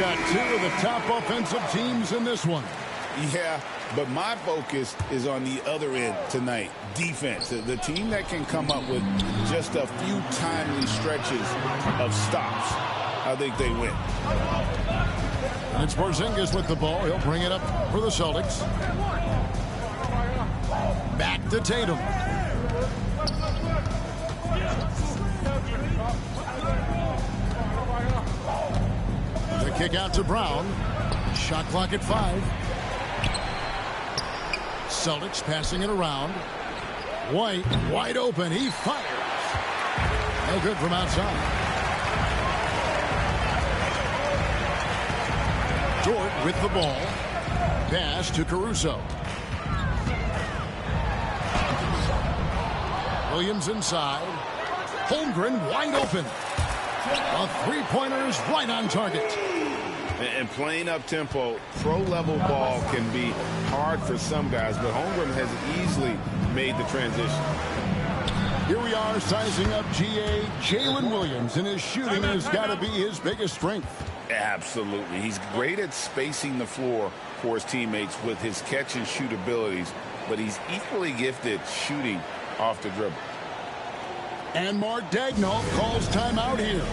got two of the top offensive teams in this one. Yeah, but my focus is on the other end tonight, defense. The team that can come up with just a few timely stretches of stops, I think they win. And it's Porzingis with the ball. He'll bring it up for the Celtics. Back to Tatum. The kick out to Brown. Shot clock at 5. Celtics passing it around. White wide open. He fires. No good from outside. Dort with the ball. Pass to Caruso. Williams inside. Holmgren wide open. A three-pointer is right on target. And playing up-tempo, pro-level ball can be hard for some guys, but Holmgren has easily made the transition. Here we are sizing up GA. Jalen Williams, and his shooting has got to be his biggest strength. Absolutely. He's great at spacing the floor for his teammates with his catch-and-shoot abilities, but he's equally gifted shooting off the dribble. And Mark Daigneault calls timeout here.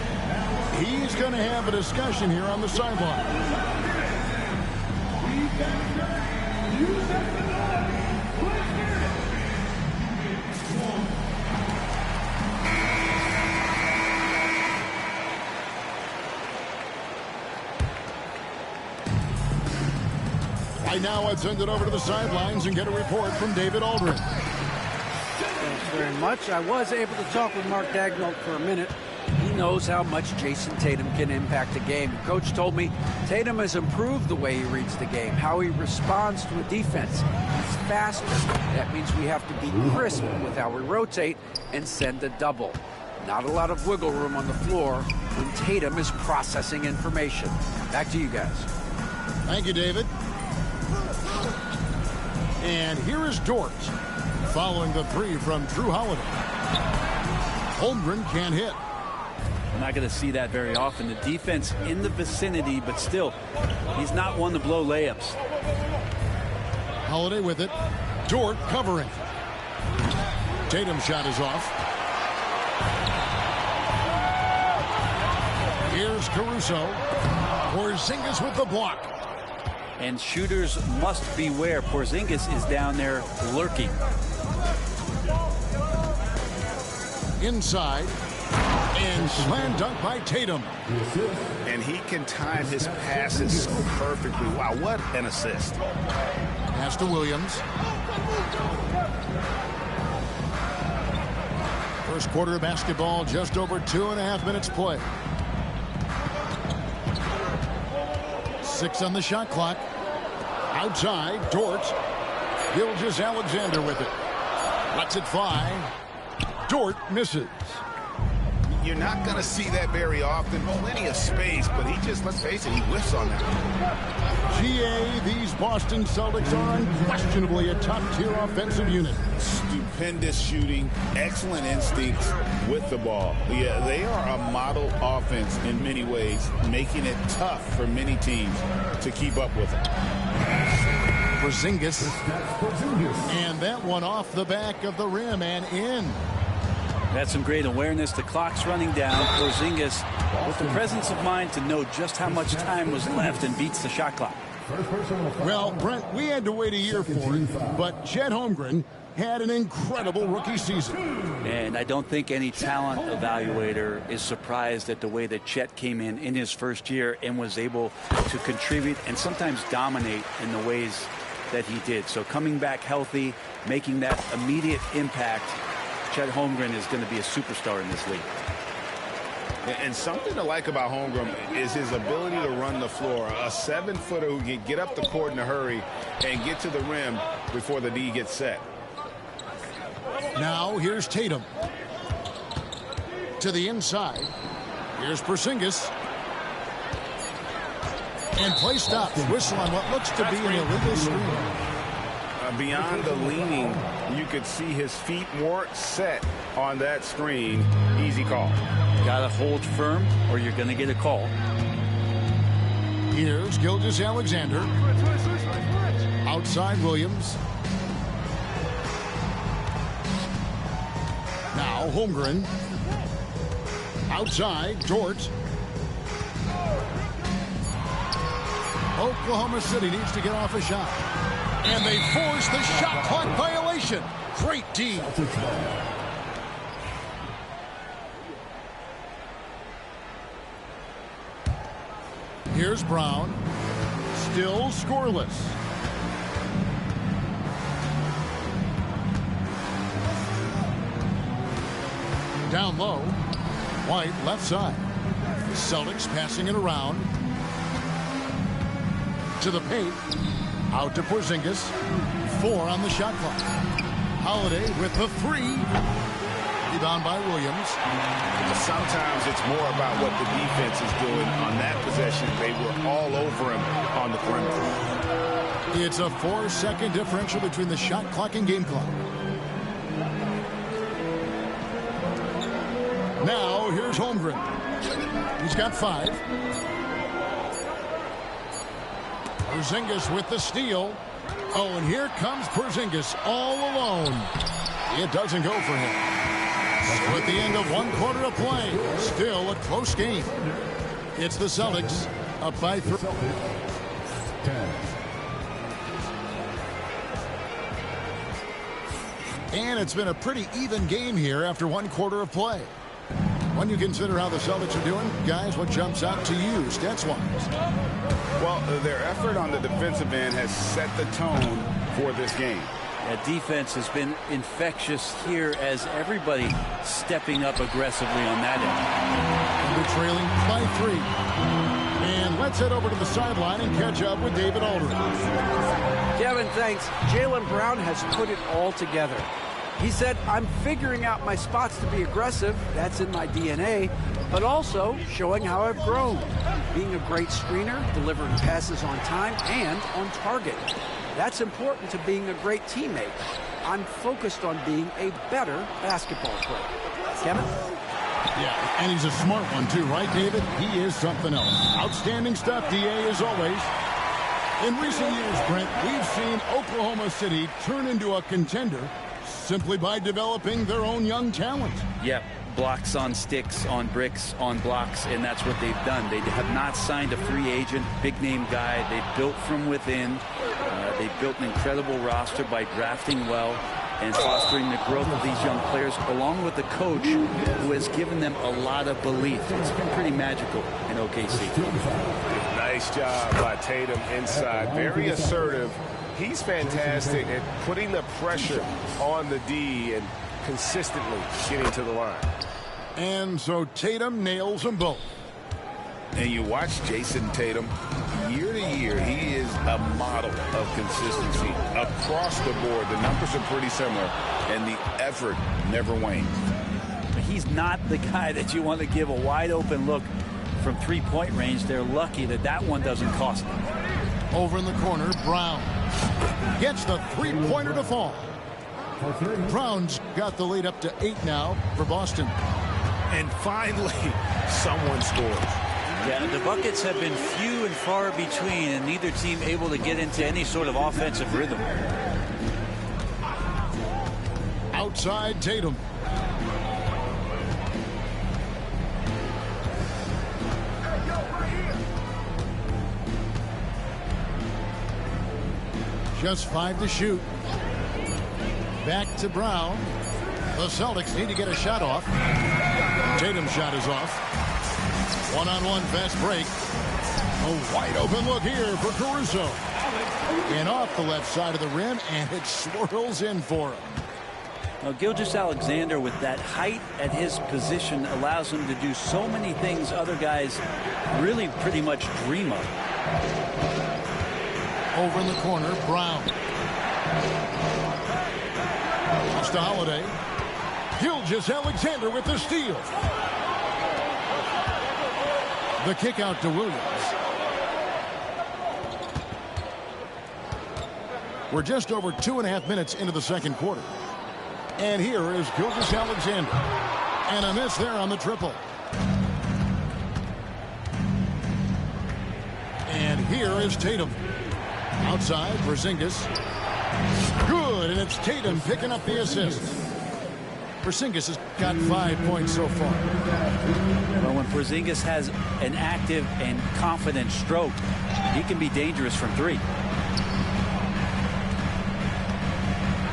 He's going to have a discussion here on the sideline. Right now, let's send it over to the sidelines and get a report from David Aldridge. Thanks very much. I was able to talk with Mark Daigneault for a minute. He knows how much Jason Tatum can impact a game. Coach told me Tatum has improved the way he reads the game, how he responds to a defense. He's faster. That means we have to be crisp with how we rotate and send a double. Not a lot of wiggle room on the floor when Tatum is processing information. Back to you guys. Thank you, David. And here is Dort following the three from Drew Holiday. Holmgren can't hit. We're not going to see that very often. The defense in the vicinity, but still, he's not one to blow layups. Holiday with it. Dort covering. Tatum's shot is off. Here's Caruso. Porzingis with the block. And shooters must beware. Porzingis is down there lurking. Inside. And slam dunk by Tatum. And he can time his passes so perfectly. Wow, what an assist. Pass to Williams. First quarter of basketball, just over 2.5 minutes play. 6 on the shot clock. Outside, Dort. Gilgeous-Alexander with it. Lets it fly. Dort misses. You're not going to see that very often. Plenty of space, but he just, let's face it, he whiffs on that. GA, these Boston Celtics are unquestionably a top-tier offensive unit. Stupendous shooting, excellent instincts with the ball. Yeah, they are a model offense in many ways, making it tough for many teams to keep up with it. Porzingis. And that one off the back of the rim and in. That's some great awareness. The clock's running down. Porzingis with the presence of mind to know just how much time was left and beats the shot clock. Well, Brent, we had to wait a year for it, but Chet Holmgren had an incredible rookie season. And I don't think any talent evaluator is surprised at the way that Chet came in his first year and was able to contribute and sometimes dominate in the ways that he did. So coming back healthy, making that immediate impact, Chet Holmgren is going to be a superstar in this league. And something to like about Holmgren is his ability to run the floor. A 7-footer who can get up the court in a hurry and get to the rim before the D gets set. Now here's Tatum. To the inside. Here's Porzingis. And play stops. Whistle on what looks to be an illegal screen. Beyond the leaning, you could see his feet weren't set on that screen. Easy call. Got to hold firm or you're going to get a call. Here's Gilgeous Alexander. Outside Williams. Now Holmgren. Outside Dort. Oklahoma City needs to get off a shot. And they force the shot clock violation. Great D. Here's Brown. Still scoreless. Down low. White left side. Celtics passing it around. To the paint. Out to Porzingis. 4 on the shot clock. Holiday with the 3. Rebound by Williams. Sometimes it's more about what the defense is doing on that possession. They were all over him on the perimeter. It's a 4-second differential between the shot clock and game clock. Now here's Holmgren. He's got 5. Porzingis with the steal. Oh, and here comes Porzingis all alone. It doesn't go for him. So at the end of 1 quarter of play, still a close game. It's the Celtics up by 3. And it's been a pretty even game here after 1 quarter of play. When you consider how the Celtics are doing, guys, what jumps out to you stats-wise? Well, their effort on the defensive end has set the tone for this game. That defense has been infectious here as everybody stepping up aggressively on that end. They're trailing by 3. And let's head over to the sideline and catch up with David Aldridge. Kevin, thanks. Jaylen Brown has put it all together. He said, I'm figuring out my spots to be aggressive. That's in my DNA. But also showing how I've grown. Being a great screener, delivering passes on time and on target. That's important to being a great teammate. I'm focused on being a better basketball player. Kevin? Yeah, and he's a smart one too, right, David? He is something else. Outstanding stuff, DA, as always. In recent years, Brent, we've seen Oklahoma City turn into a contender simply by developing their own young talent. Yep. Blocks on sticks, on bricks, on blocks, and that's what they've done. They have not signed a free agent, big-name guy. They built from within. They built an incredible roster by drafting well and fostering the growth of these young players, along with the coach who has given them a lot of belief. It's been pretty magical in OKC. Nice job by Tatum inside. Very assertive. He's fantastic at putting the pressure on the D and consistently getting to the line. And so Tatum nails them both. And you watch Jason Tatum, year to year, he is a model of consistency. Across the board, the numbers are pretty similar, and the effort never wanes. He's not the guy that you want to give a wide-open look from three-point range. They're lucky that that one doesn't cost them. Over in the corner, Brown gets the three-pointer to fall. Brown's got the lead up to 8 now for Boston. And finally, someone scores. Yeah, the buckets have been few and far between, and neither team able to get into any sort of offensive rhythm. Outside Tatum. Just 5 to shoot. Back to Brown. The Celtics need to get a shot off. Tatum's shot is off. One-on-one fast break. A wide open look here for Caruso. And off the left side of the rim, and it swirls in for him. Now, Gilgeous Alexander, with that height at his position, allows him to do so many things other guys really pretty much dream of. Over in the corner, Brown. It's to Holiday. Gilgeous Alexander with the steal. The kick out to Williams. We're just over 2.5 minutes into the second quarter. And here is Gilgeous Alexander. And a miss there on the triple. And here is Tatum. Outside, Porzingis. Good, and it's Tatum picking up the assist. Porzingis has got 5 points so far. Well, when Porzingis has an active and confident stroke, he can be dangerous from three.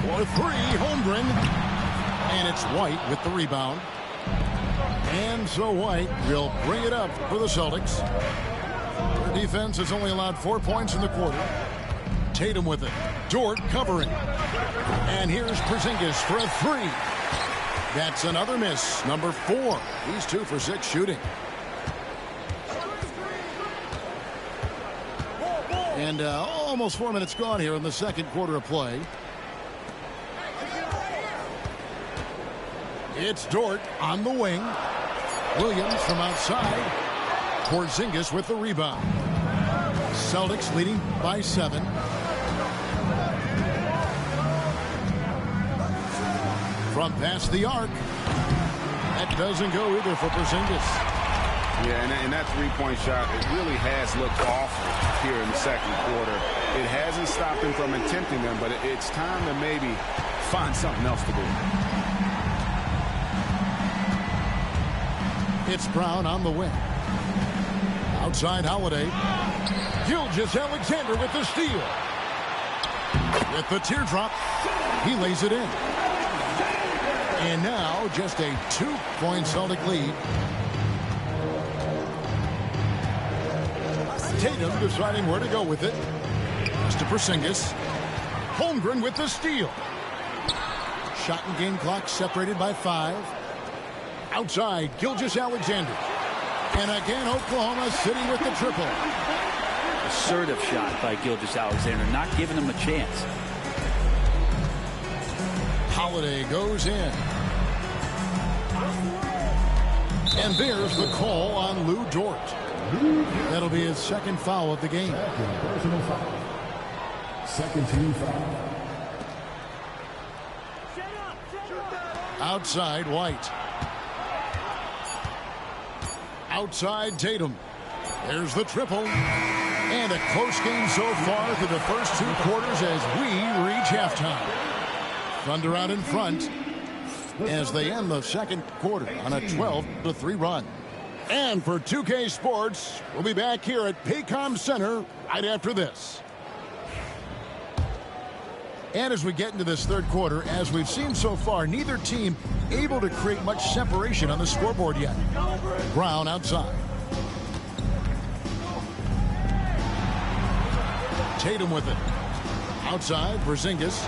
For three, Holmgren. And it's White with the rebound. And so White will bring it up for the Celtics. Their defense has only allowed 4 points in the quarter. Tatum with it. Dort covering. And here's Porzingis for a three. That's another miss. Number 4. He's 2 for 6 shooting. And almost 4 minutes gone here in the second quarter of play. It's Dort on the wing. Williams from outside. Porzingis with the rebound. Celtics leading by 7. From past the arc. That doesn't go either for Porzingis. Yeah, and that three-point shot, it really has looked awful here in the second quarter. It hasn't stopped him from attempting them, but it's time to maybe find something else to do. It's Brown on the wing. Outside Holiday. Gilgeous-Alexander with the steal. With the teardrop, he lays it in. And now just a 2-point Celtic lead. Tatum deciding where to go with it. It's to Porzingis. Holmgren with the steal. Shot and game clock separated by 5. Outside, Gilgeous-Alexander. And again, Oklahoma City with the triple. Assertive shot by Gilgeous-Alexander, not giving him a chance. Holiday goes in. And there's the call on Lou Dort. That'll be his second foul of the game. Personal foul. Second team foul. Outside, White. Outside, Tatum. There's the triple. And a close game so far through the first 2 quarters as we reach halftime. Thunder out in front as they end the second quarter on a 12-3 run. And for 2K Sports, we'll be back here at Paycom Center right after this. And as we get into this third quarter, as we've seen so far, neither team able to create much separation on the scoreboard yet. Brown outside. Tatum with it. Outside, Porzingis.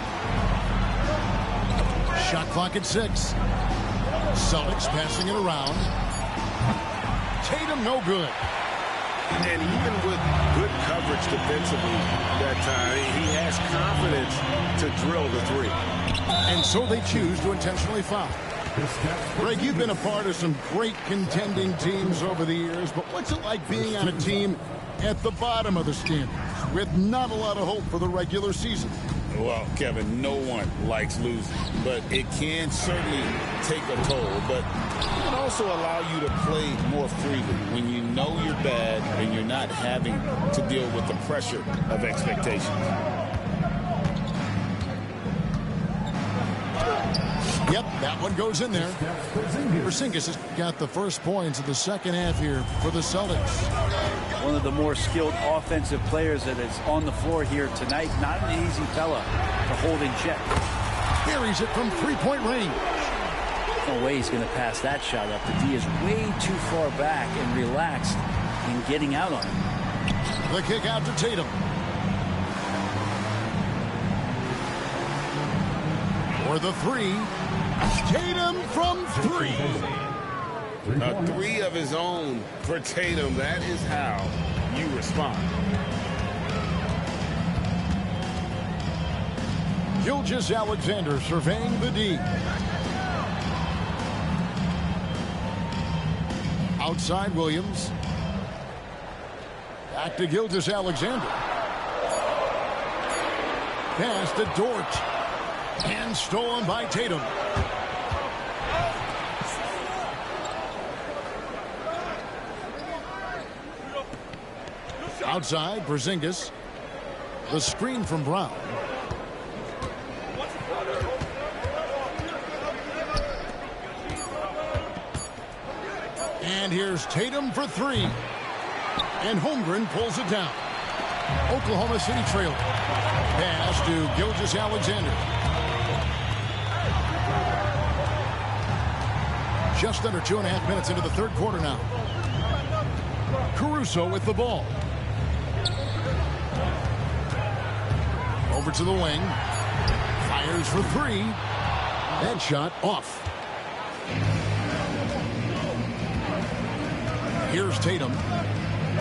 Shot clock at 6. Celtics passing it around. Tatum no good. And even with good coverage defensively that time, he has confidence to drill the three. And so they choose to intentionally foul. Greg, you've been a part of some great contending teams over the years, but what's it like being on a team at the bottom of the standings with not a lot of hope for the regular season? Well, Kevin, no one likes losing, but it can certainly take a toll. But it can also allow you to play more freely when you know you're bad and you're not having to deal with the pressure of expectations. Yep, that one goes in there. Porzingis has got the first points of the second half here for the Celtics. One of the more skilled offensive players that is on the floor here tonight. Not an easy fella to hold in check. Carries it from 3-point range. No way he's going to pass that shot up. The D is way too far back and relaxed in getting out on him. The kick out to Tatum. For the 3. Tatum from 3. A 3 of his own for Tatum. That is how you respond. Gilgeous-Alexander surveying the D. Outside Williams. Back to Gilgeous-Alexander. Pass to Dort. And stolen by Tatum. Outside, Porzingis. The screen from Brown. And here's Tatum for three. And Holmgren pulls it down. Oklahoma City trailing. Pass to Gilgeous-Alexander. Just under 2.5 minutes into the third quarter now. Caruso with the ball. Over to the wing. Fires for three. That shot off. Here's Tatum.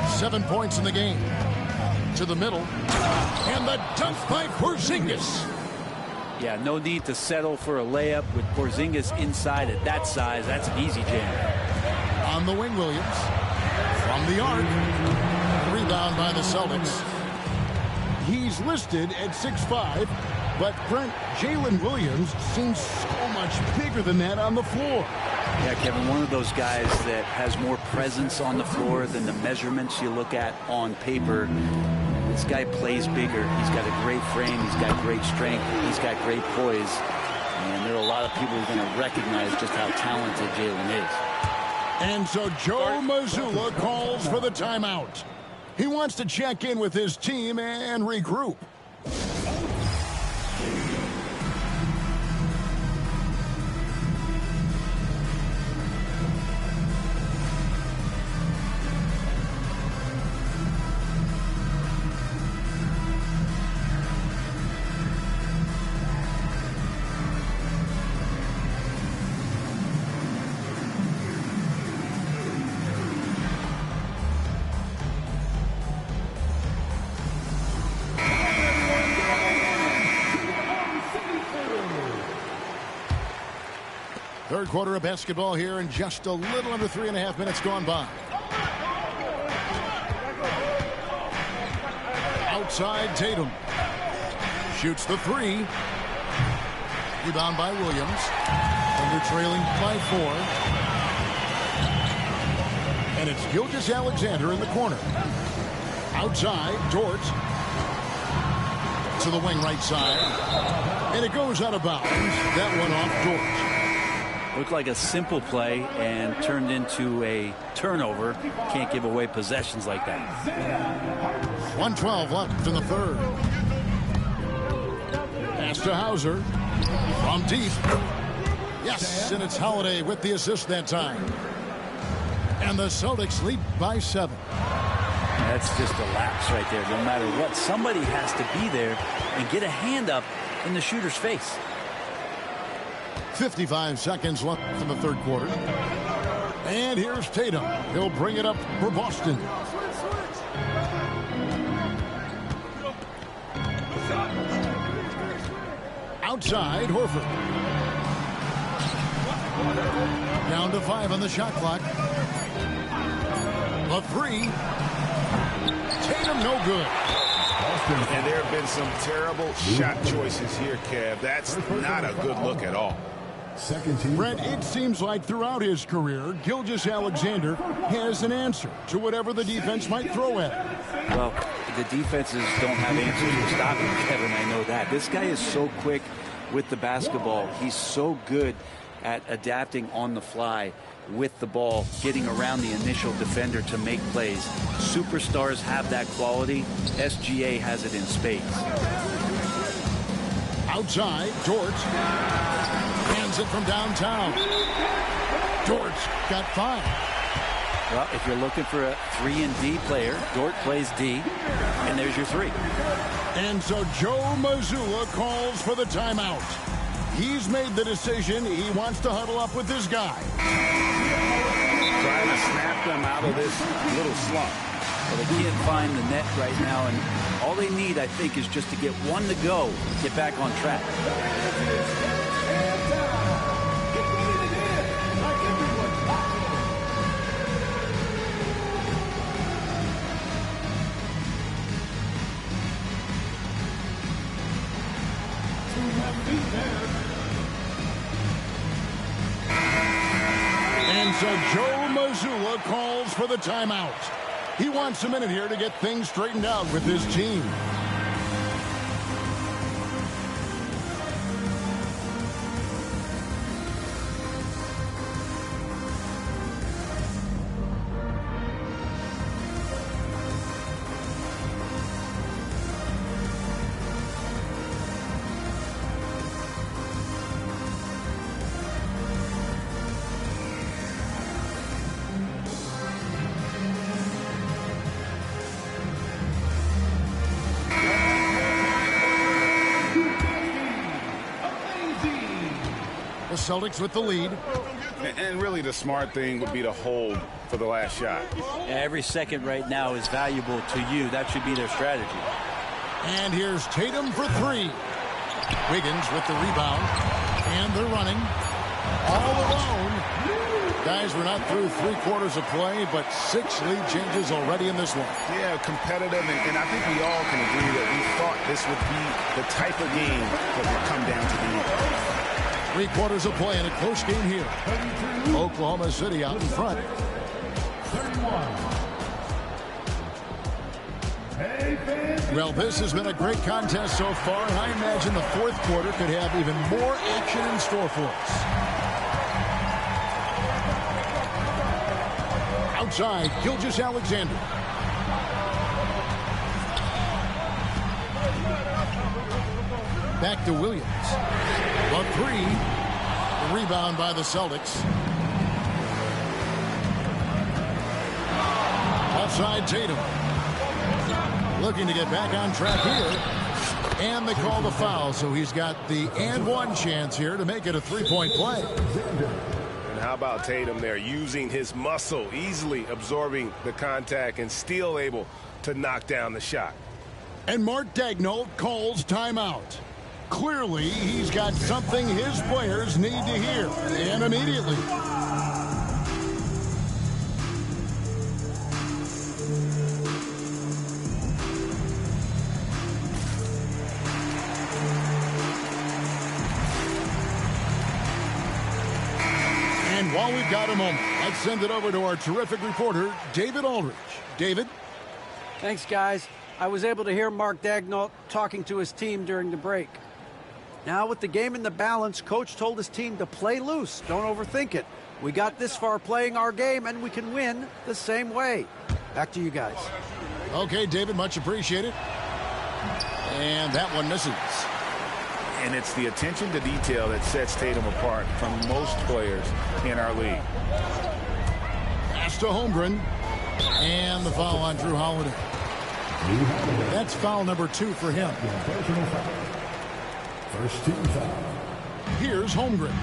7 points in the game. To the middle. And the dunk by Porzingis. Yeah, no need to settle for a layup with Porzingis inside at that size. That's an easy jam. On the wing, Williams. From the arc. Rebound by the Celtics. He's listed at 6'5", but Brent, Jalen Williams seems so much bigger than that on the floor. Yeah, Kevin, one of those guys that has more presence on the floor than the measurements you look at on paper. This guy plays bigger. He's got a great frame. He's got great strength. He's got great poise. And there are a lot of people who are going to recognize just how talented Jalen is. And so Joe Mazzulla calls for the timeout. He wants to check in with his team and regroup. Third quarter of basketball here, and just a little under 3.5 minutes gone by. Outside, Tatum. Shoots the three. Rebound by Williams. Thunder trailing by 4. And it's Gilgeous-Alexander in the corner. Outside, Dort. To the wing right side. And it goes out of bounds. That one off Dort. Looked like a simple play and turned into a turnover. Can't give away possessions like that. 1:12 left in the third. Pass to Hauser. From deep. Yes, and it's Holiday with the assist that time. And the Celtics lead by 7. That's just a lapse right there. No matter what, somebody has to be there and get a hand up in the shooter's face. 55 seconds left in the third quarter. And here's Tatum. He'll bring it up for Boston. Outside, Horford. Down to 5 on the shot clock. The three. Tatum, no good. And there have been some terrible shot choices here, Kev. That's not a good look at all. Brent, it seems like throughout his career, Gilgeous-Alexander has an answer to whatever the defense might throw at him. Well, the defenses don't have answers to stop him, Kevin. I know that. This guy is so quick with the basketball. He's so good at adapting on the fly with the ball, getting around the initial defender to make plays. Superstars have that quality. SGA has it in spades. Outside, Dort. Hands it from downtown. Dort's got 5. Well, if you're looking for a 3-and-D player, Dort plays D, and there's your 3. And so Joe Mazzulla calls for the timeout. He's made the decision. He wants to huddle up with this guy. Trying to snap them out of this little slump. Well, they can't find the net right now, and all they need, I think, is just to get one to go, get back on track. And so Joe Mazzulla calls for the timeout. He wants a minute here to get things straightened out with his team. Celtics with the lead. And really the smart thing would be to hold for the last shot. Every second right now is valuable to you. That should be their strategy. And here's Tatum for three. Wiggins with the rebound. And they're running. All alone. Guys, we're not through 3 quarters of play, but 6 lead changes already in this one. Yeah, competitive, and I think we all can agree that we thought this would be the type of game that would come down to the end. 3 quarters of play in a close game here. Oklahoma City out in front. 31. Well, this has been a great contest so far, and I imagine the 4th quarter could have even more action in store for us. Outside, Gilgeous-Alexander. Back to Williams. The 3. Rebound by the Celtics. Outside Tatum. Looking to get back on track here. And they call the foul, so he's got the and one chance here to make it a 3-point play. And how about Tatum there, using his muscle, easily absorbing the contact and still able to knock down the shot. And Mark Daigneault calls timeout. Clearly, he's got something his players need to hear, and immediately. And while we've got a moment, let's send it over to our terrific reporter, David Aldridge. David? Thanks, guys. I was able to hear Mark Daigneault talking to his team during the break. Now, with the game in the balance, Coach told his team to play loose. Don't overthink it. We got this far playing our game, and we can win the same way. Back to you guys. Okay, David, much appreciated. And that one misses. And it's the attention to detail that sets Tatum apart from most players in our league. Pass to Holmgren. And the foul on Drew Holiday. That's foul number 2 for him. First team foul. Here's Holmgren.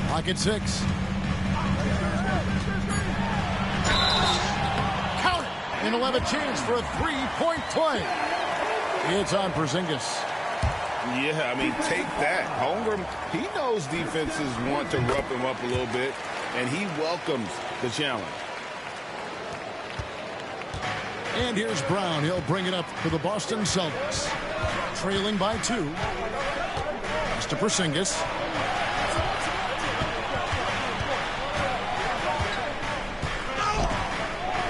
Clock at 6. Count it! And he'll have a chance for a 3-point play. It's on Porzingis. Yeah, I mean, take that. Holmgren, he knows defenses want to rough him up a little bit, and he welcomes the challenge. And here's Brown. He'll bring it up for the Boston Celtics. Trailing by 2. Pass to Porzingis.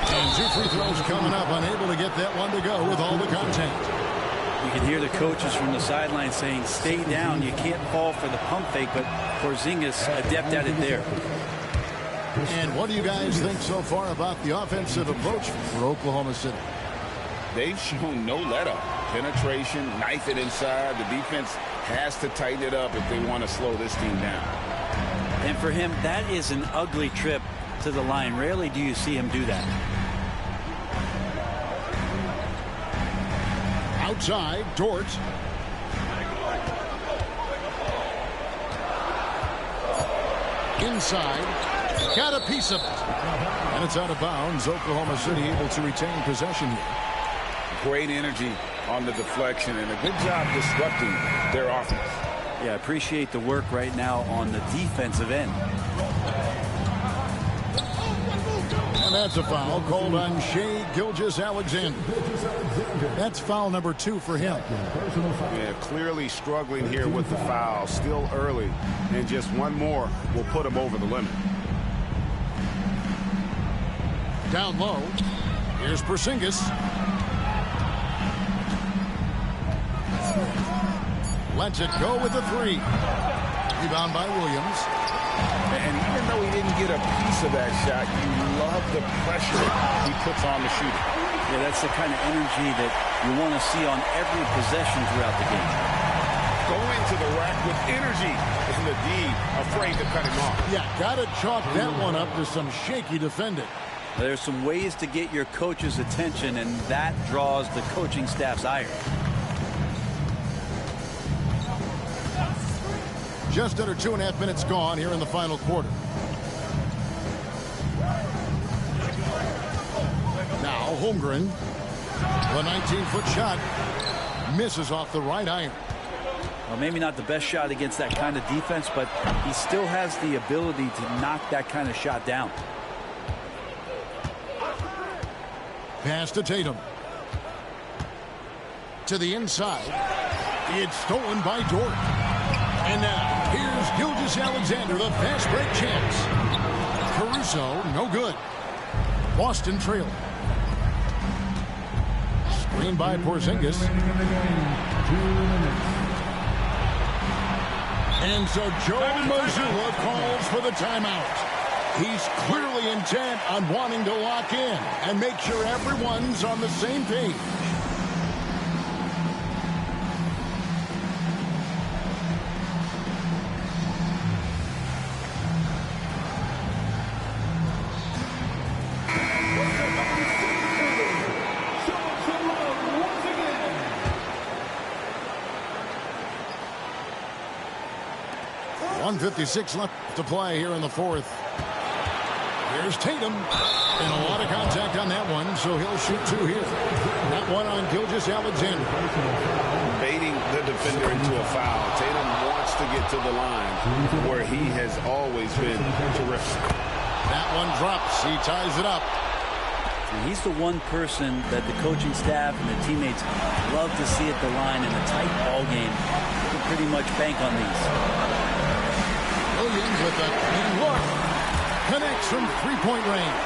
And 2 free throws coming up. Unable to get that one to go with all the contact. You can hear the coaches from the sideline saying, stay down. You can't fall for the pump fake, but Porzingis adept at it there. And what do you guys think so far about the offensive approach for Oklahoma City? They've shown no let-up. Penetration, knife it inside. The defense has to tighten it up if they want to slow this team down. And for him, that is an ugly trip to the line. Rarely do you see him do that. Outside, Dort. Inside. Got a piece of it. And it's out of bounds. Oklahoma City able to retain possession here. Great energy on the deflection and a good job disrupting their offense. Yeah, appreciate the work right now on the defensive end. And That's a foul called on Shai Gilgeous-Alexander. That's foul number 2 for him. Yeah, clearly struggling here with the foul. Still early. And just one more will put him over the limit. Down low. Here's Porzingis. Lets it go with the 3. Rebound by Williams. And even though he didn't get a piece of that shot, you love the pressure he puts on the shooter. Yeah, that's the kind of energy that you want to see on every possession throughout the game. Going to the rack with energy, and the D afraid to cut him off. Yeah, got to chalk that one up to some shaky defending. There's some ways to get your coach's attention, and that draws the coaching staff's ire. Just under 2.5 minutes gone here in the final quarter. Now Holmgren, the 19-foot shot, misses off the right iron. Well, maybe not the best shot against that kind of defense, but he still has the ability to knock that kind of shot down. Pass to Tatum. To the inside. It's stolen by Dort. And now, here's Gilgeous-Alexander, the fast break chance. Caruso, no good. Boston trailing. Screen by Porzingis. And so Joe Mazzulla calls for the timeout. He's clearly intent on wanting to lock in and make sure everyone's on the same page. .156 left to play here in the fourth. Here's Tatum. And a lot of contact on that one, so he'll shoot 2 here. That one on Gilgeous-Alexander. Baiting the defender into a foul. Tatum wants to get to the line where he has always been terrific. That one drops. He ties it up. And he's the one person that the coaching staff and the teammates love to see at the line in a tight ball game. You can pretty much bank on these. Williams with a clean look. Connects from three-point range.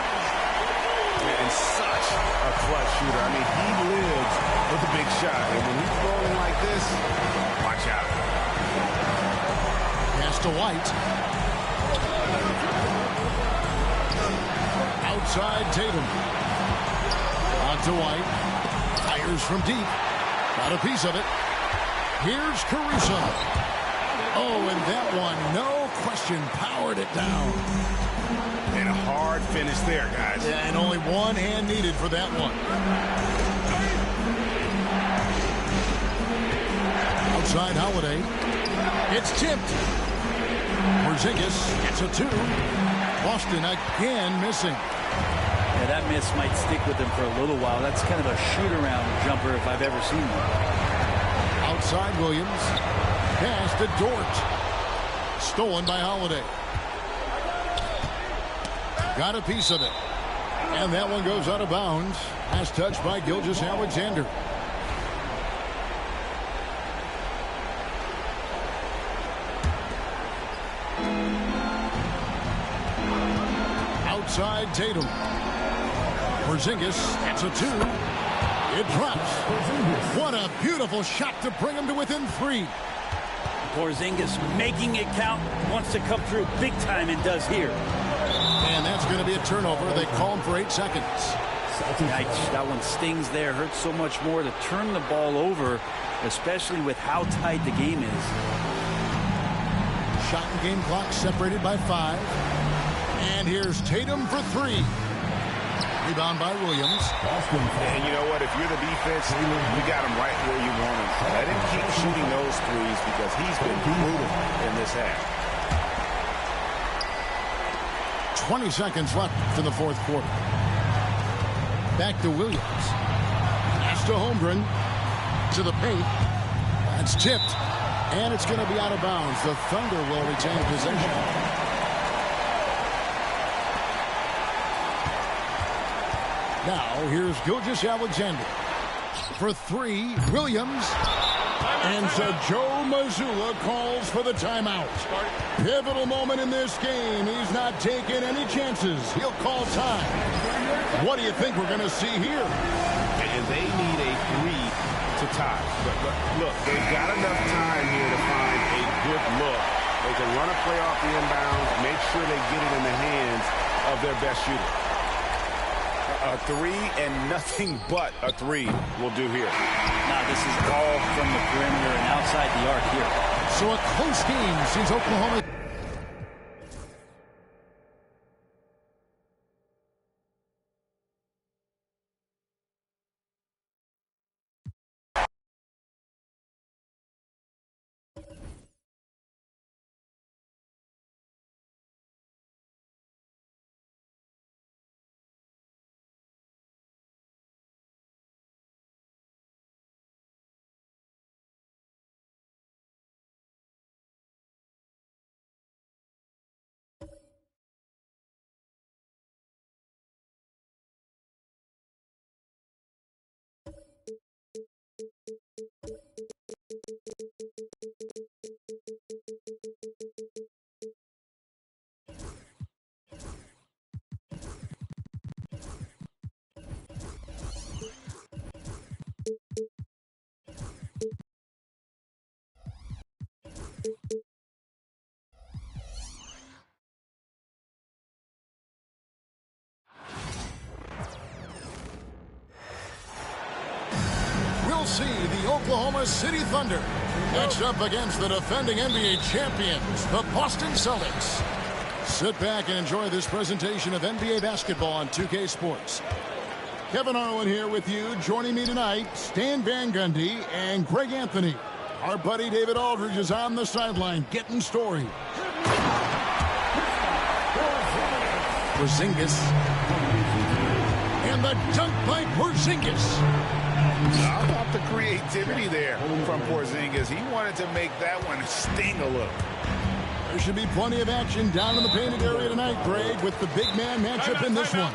And such a clutch shooter. I mean, he lives with a big shot. And when he's rolling like this, watch out. Pass to White. Outside Tatum. On to White. Fires from deep. Got a piece of it. Here's Caruso. Oh, and that one, no question, powered it down. And a hard finish there, guys. Yeah, and only one hand needed for that one. Outside Holiday. It's tipped. Porzingis gets a 2. Boston again missing. Yeah, that miss might stick with him for a little while. That's kind of a shoot-around jumper if I've ever seen one. Outside Williams. Pass to Dort. Stolen by Holiday. Got a piece of it. And that one goes out of bounds. Pass touched by Gilgeous-Alexander. Outside Tatum. Porzingis gets a 2. It drops. What a beautiful shot to bring him to within 3. Porzingis making it count, wants to come through big time and does here. And that's going to be a turnover. They call him for 8 seconds. Yikes, that one stings there. Hurts so much more to turn the ball over, especially with how tight the game is. Shot and game clock separated by 5. And here's Tatum for 3. Rebound by Williams. And you know what? If you're the defense, you got him right where you want him. Let him keep shooting those threes because he's been brutal in this half. 20 seconds left in the fourth quarter. Back to Williams. Pass to Holmgren. To the paint. That's tipped. And it's going to be out of bounds. The Thunder will retain possession. Now, here's Gilgeous-Alexander. For three, Williams. And so Joe Mazzulla calls for the timeout. Pivotal moment in this game. He's not taking any chances. He'll call time. What do you think we're going to see here? And they need a 3 to tie. But look, they've got enough time here to find a good look. They can run a play off the inbound, make sure they get it in the hands of their best shooter. A 3 and nothing but a 3 will do here. Now this is all from the perimeter and outside the arc here. So a close game since Oklahoma. We'll see the Oklahoma City Thunder matched up against the defending NBA champions, the Boston Celtics. Sit back and enjoy this presentation of NBA basketball on 2K Sports. Kevin Harlan here with you. Joining me tonight, Stan Van Gundy and Greg Anthony. Our buddy David Aldridge is on the sideline getting story. Porzingis. And the dunk by Porzingis. How about the creativity there from Porzingis? He wanted to make that one sting a little. There should be plenty of action down in the painted area tonight, Greg, with the big man matchup in this one.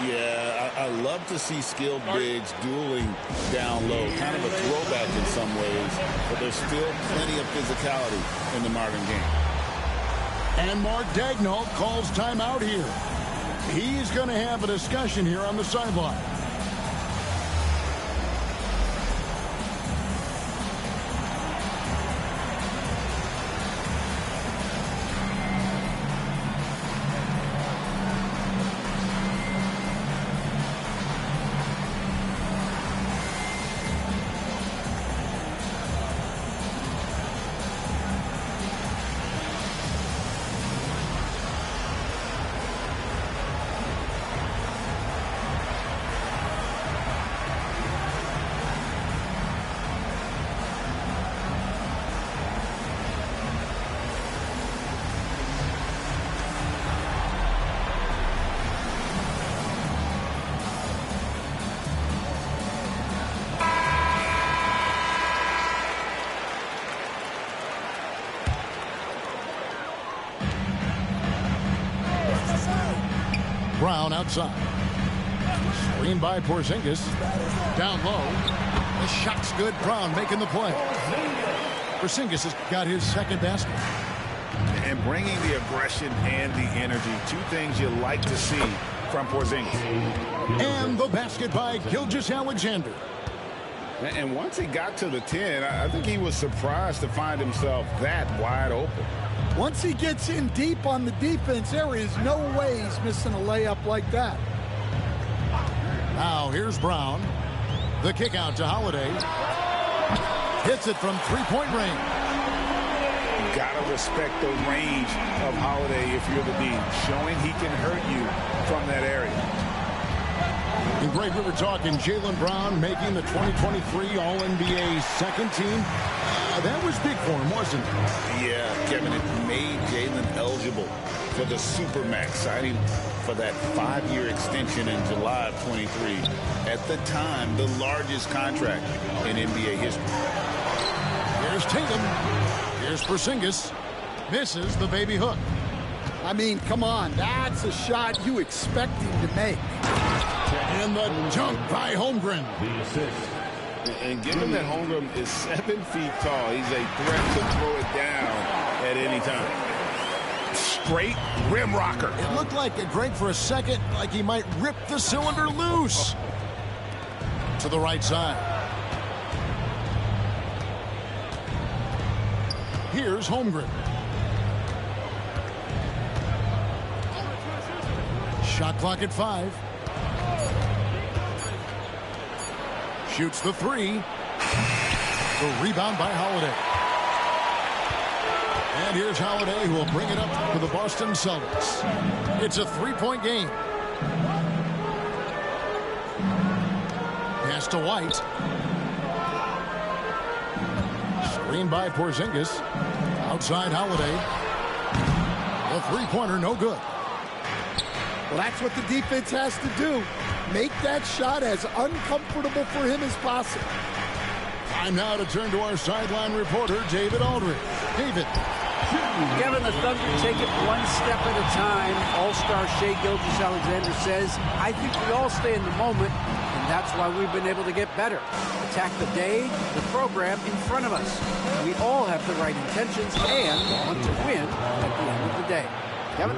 Yeah, I love to see skilled bigs dueling down low. Kind of a throwback in some ways, but there's still plenty of physicality in the modern game. And Mark Daigneault calls timeout here. He's going to have a discussion here on the sideline. Brown outside. Screen by Porzingis. Down low. The shot's good. Brown making the play. Porzingis has got his second basket. And bringing the aggression and the energy. Two things you like to see from Porzingis. And the basket by Gilgeous-Alexander. And once he got to the 10, I think he was surprised to find himself that wide open. Once he gets in deep on the defense, there is no way he's missing a layup like that. Now here's Brown. The kick out to Holiday. Hits it from three-point range. You gotta respect the range of Holiday if you're the D, showing he can hurt you from that area. And Greg, we were talking Jaylen Brown making the 2023 All-NBA second team. That was big for him, wasn't it? Yeah, Kevin, it made Jaylen eligible for the Supermax, signing for that 5-year extension in July of 23. At the time, the largest contract in NBA history. Here's Tatum. Here's Porzingis. Misses the baby hook. I mean, come on. That's a shot you expect him to make. And the dunk by Holmgren. The assist. And given that Holmgren is 7 feet tall, he's a threat to throw it down at any time. Straight rim rocker. It looked like a Greg for a second, like he might rip the cylinder loose. To the right side. Here's Holmgren. Shot clock at 5. Shoots the 3. The rebound by Holiday. And here's Holiday, who will bring it up for the Boston Celtics. It's a 3-point game. Pass to White. Screen by Porzingis. Outside Holiday. The three-pointer, no good. Well, that's what the defense has to do. Make that shot as uncomfortable for him as possible. Time now to turn to our sideline reporter, David Aldridge. David. Kevin, the Thunder take it one step at a time. All-star Shai Gilgeous-Alexander says, I think we all stay in the moment, and that's why we've been able to get better. Attack the day, the program in front of us. We all have the right intentions and want to win at the end of the day. Kevin?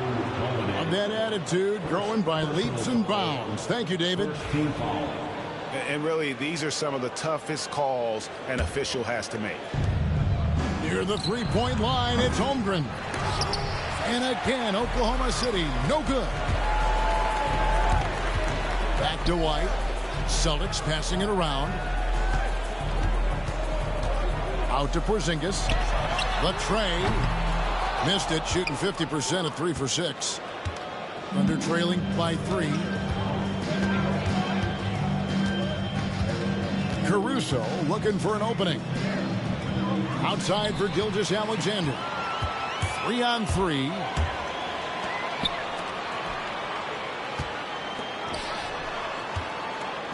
On that attitude, growing by leaps and bounds. Thank you, David. And really, these are some of the toughest calls an official has to make. Near the three-point line, it's Holmgren. And again, Oklahoma City, no good. Back to White. Celtics passing it around. Out to Porzingis. The tray. Missed it, shooting 50% at 3 for 6. Thunder trailing by 3. Caruso looking for an opening. Outside for Gilgeous-Alexander. 3-on-3.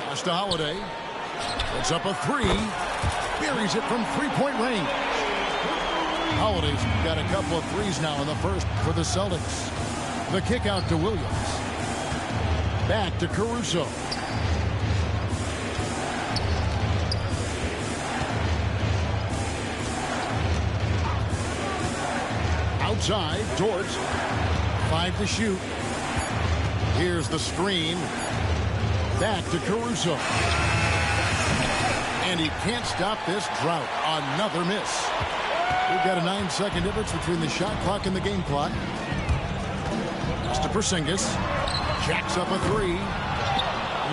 Pass to Holiday. Puts up a 3. Buries it from three-point range. Holiday's got a couple of threes now in the first for the Celtics. The kick out to Williams. Back to Caruso. Outside, Dort. 5 to shoot. Here's the screen. Back to Caruso. And he can't stop this drought. Another miss. We've got a 9-second difference between the shot clock and the game clock. Pass to Porzingis. Jacks up a 3.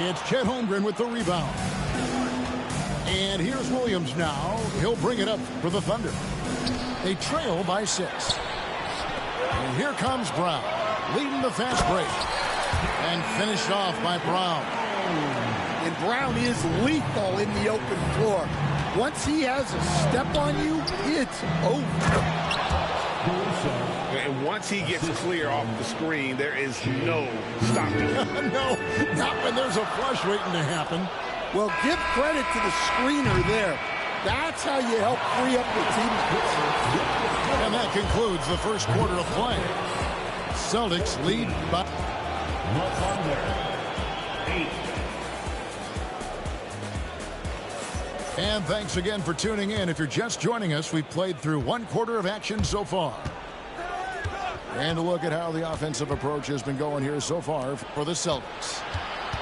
It's Chet Holmgren with the rebound. And here's Williams now. He'll bring it up for the Thunder. They trail by 6. And here comes Brown, leading the fast break. And finished off by Brown. And Brown is lethal in the open floor. Once he has a step on you, it's over. And once he gets clear off the screen, there is no stopping him. No, not when there's a flush waiting to happen. Well, give credit to the screener there. That's how you help free up your teammates. And that concludes the first quarter of play. Celtics lead by... And thanks again for tuning in. If you're just joining us, we've played through one quarter of action so far. And a look at how the offensive approach has been going here so far for the Celtics.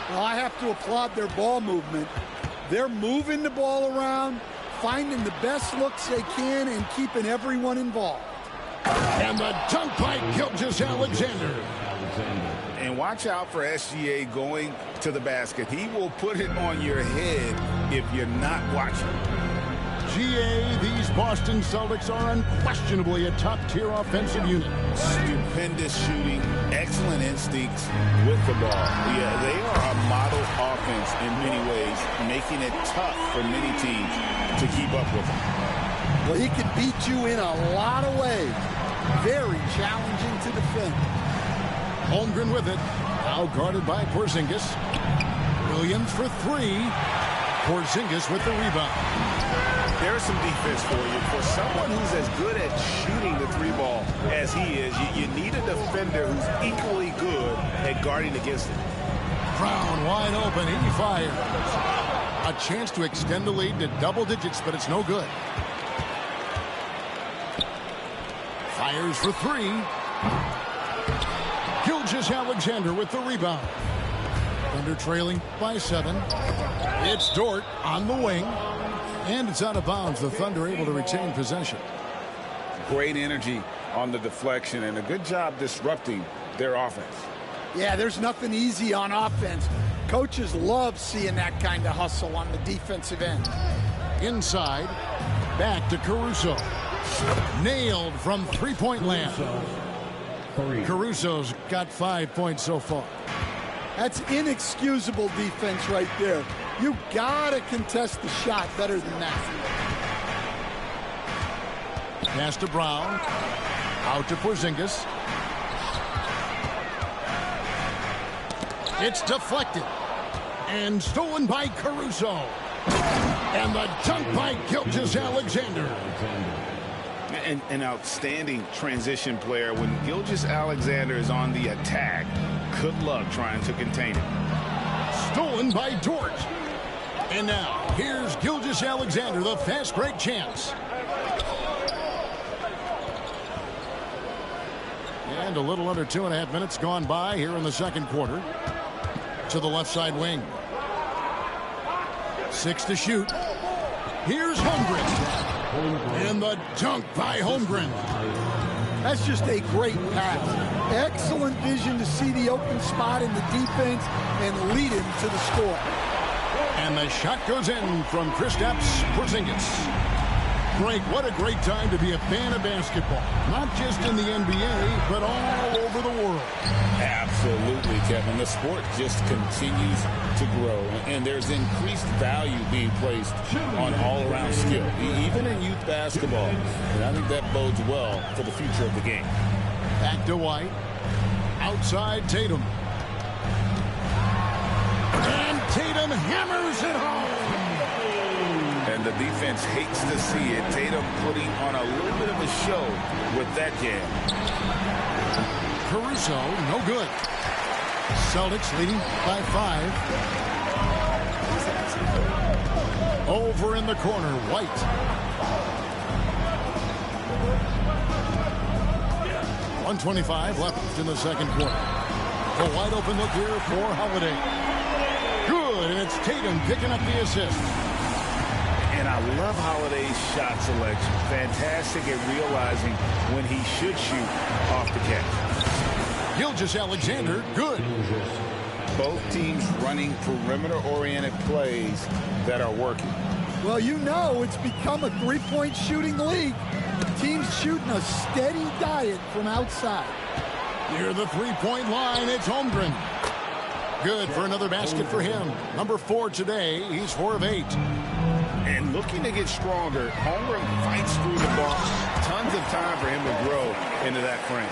Well, I have to applaud their ball movement. They're moving the ball around, finding the best looks they can, and keeping everyone involved. And the dunk by Gilgeous-Alexander. And watch out for SGA going to the basket. He will put it on your head if you're not watching. GA, these Boston Celtics are unquestionably a top-tier offensive unit. Stupendous shooting, excellent instincts with the ball. Yeah, they are a model offense in many ways, making it tough for many teams to keep up with them. Well, he can beat you in a lot of ways. Very challenging to defend. Holmgren with it. Now guarded by Porzingis. Williams for 3. Porzingis with the rebound. There's some defense for you. For someone who's as good at shooting the 3-ball as he is, you need a defender who's equally good at guarding against it. Brown wide open. He fires. A chance to extend the lead to double digits, but it's no good. Fires for three. Gilgeous-Alexander with the rebound. Thunder trailing by 7. It's Dort on the wing. And it's out of bounds. The Thunder able to retain possession. Great energy on the deflection and a good job disrupting their offense. Yeah, there's nothing easy on offense. Coaches love seeing that kind of hustle on the defensive end. Inside, back to Caruso. Nailed from three-point land. Caruso's got 5 points so far. That's inexcusable defense right there. You gotta contest the shot better than that. Pass to Brown. Out to Porzingis. It's deflected. And stolen by Caruso. And the dunk by Gilgeous-Alexander. An outstanding transition player. When Gilgeous-Alexander is on the attack, good luck trying to contain it. Stolen by Dort. And now, here's Gilgeous-Alexander, the fast break champs. And a little under 2.5 minutes gone by here in the second quarter. To the left side wing. 6 to shoot. Here's Holmgren. And the dunk by Holmgren. That's just a great pass. Excellent vision to see the open spot in the defense and lead him to the score. And the shot goes in from Kristaps Porzingis. Frank, what a great time to be a fan of basketball. Not just in the NBA, but all over the world. Absolutely, Kevin. The sport just continues to grow, and there's increased value being placed on all-around skill, even in youth basketball. And I think that bodes well for the future of the game. Back to White. Outside Tatum. And Tatum hammers it home. And the defense hates to see it. Tatum putting on a little bit of a show with that jam. Caruso, no good. Celtics leading by 5. Over in the corner, White. .125 left in the second quarter. A wide open look here for Holiday. Good, and it's Tatum picking up the assist. And I love Holiday's shot selection. Fantastic at realizing when he should shoot off the catch. Gilgeous-Alexander, good. Both teams running perimeter-oriented plays that are working. Well, you know it's become a three-point shooting league. Teams shooting a steady diet from outside. Near the three-point line, it's Holmgren. Good for another basket for him. Number 4 today. He's 4 of 8. And looking to get stronger, Holmgren fights through the ball. Tons of time for him to grow into that frame.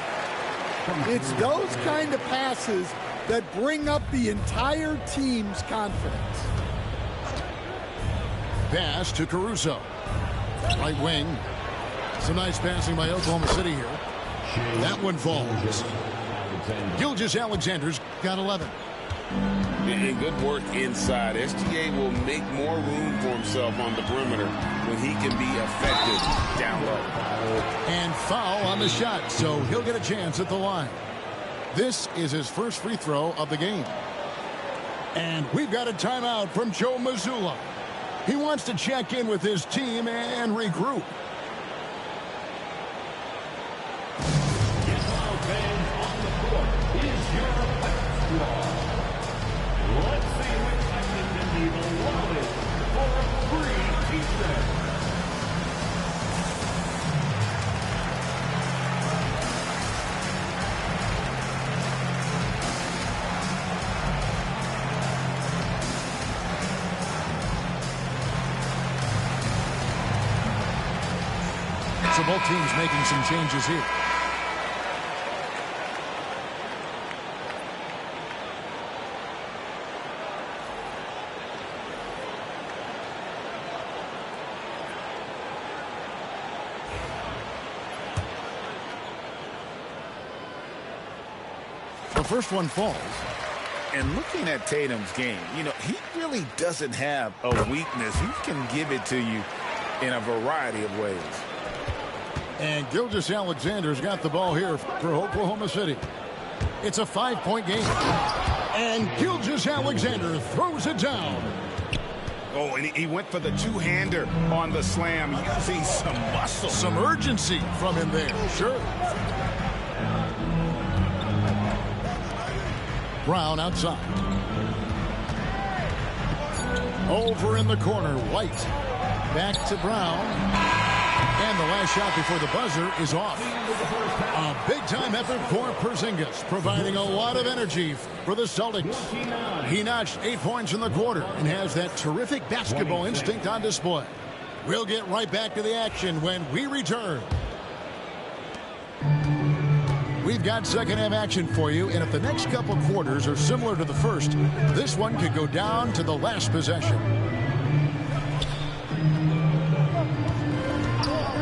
It's those kind of passes that bring up the entire team's confidence. Pass to Caruso. Right wing. Some nice passing by Oklahoma City here. That one falls. Gilgeous-Alexander's got 11. And good work inside. SGA will make more room for himself on the perimeter when he can be effective down low. And foul on the shot, so he'll get a chance at the line. This is his first free throw of the game. And we've got a timeout from Joe Mazzulla. He wants to check in with his team and regroup. So both teams making some changes here. The first one falls. And looking at Tatum's game, you know, he really doesn't have a weakness. He can give it to you in a variety of ways. And Gilgeous-Alexander's got the ball here for Oklahoma City. It's a 5-point game. And Gilgeous-Alexander throws it down. Oh, and he went for the two-hander on the slam, using some muscle. Some urgency from him there, sure. Brown outside. Over in the corner, White. Back to Brown. And the last shot before the buzzer is off. A big-time effort for Porzingis, providing a lot of energy for the Celtics. He notched 8 points in the quarter and has that terrific basketball instinct on display. We'll get right back to the action when we return. We've got second-half action for you, and if the next couple quarters are similar to the first, this one could go down to the last possession.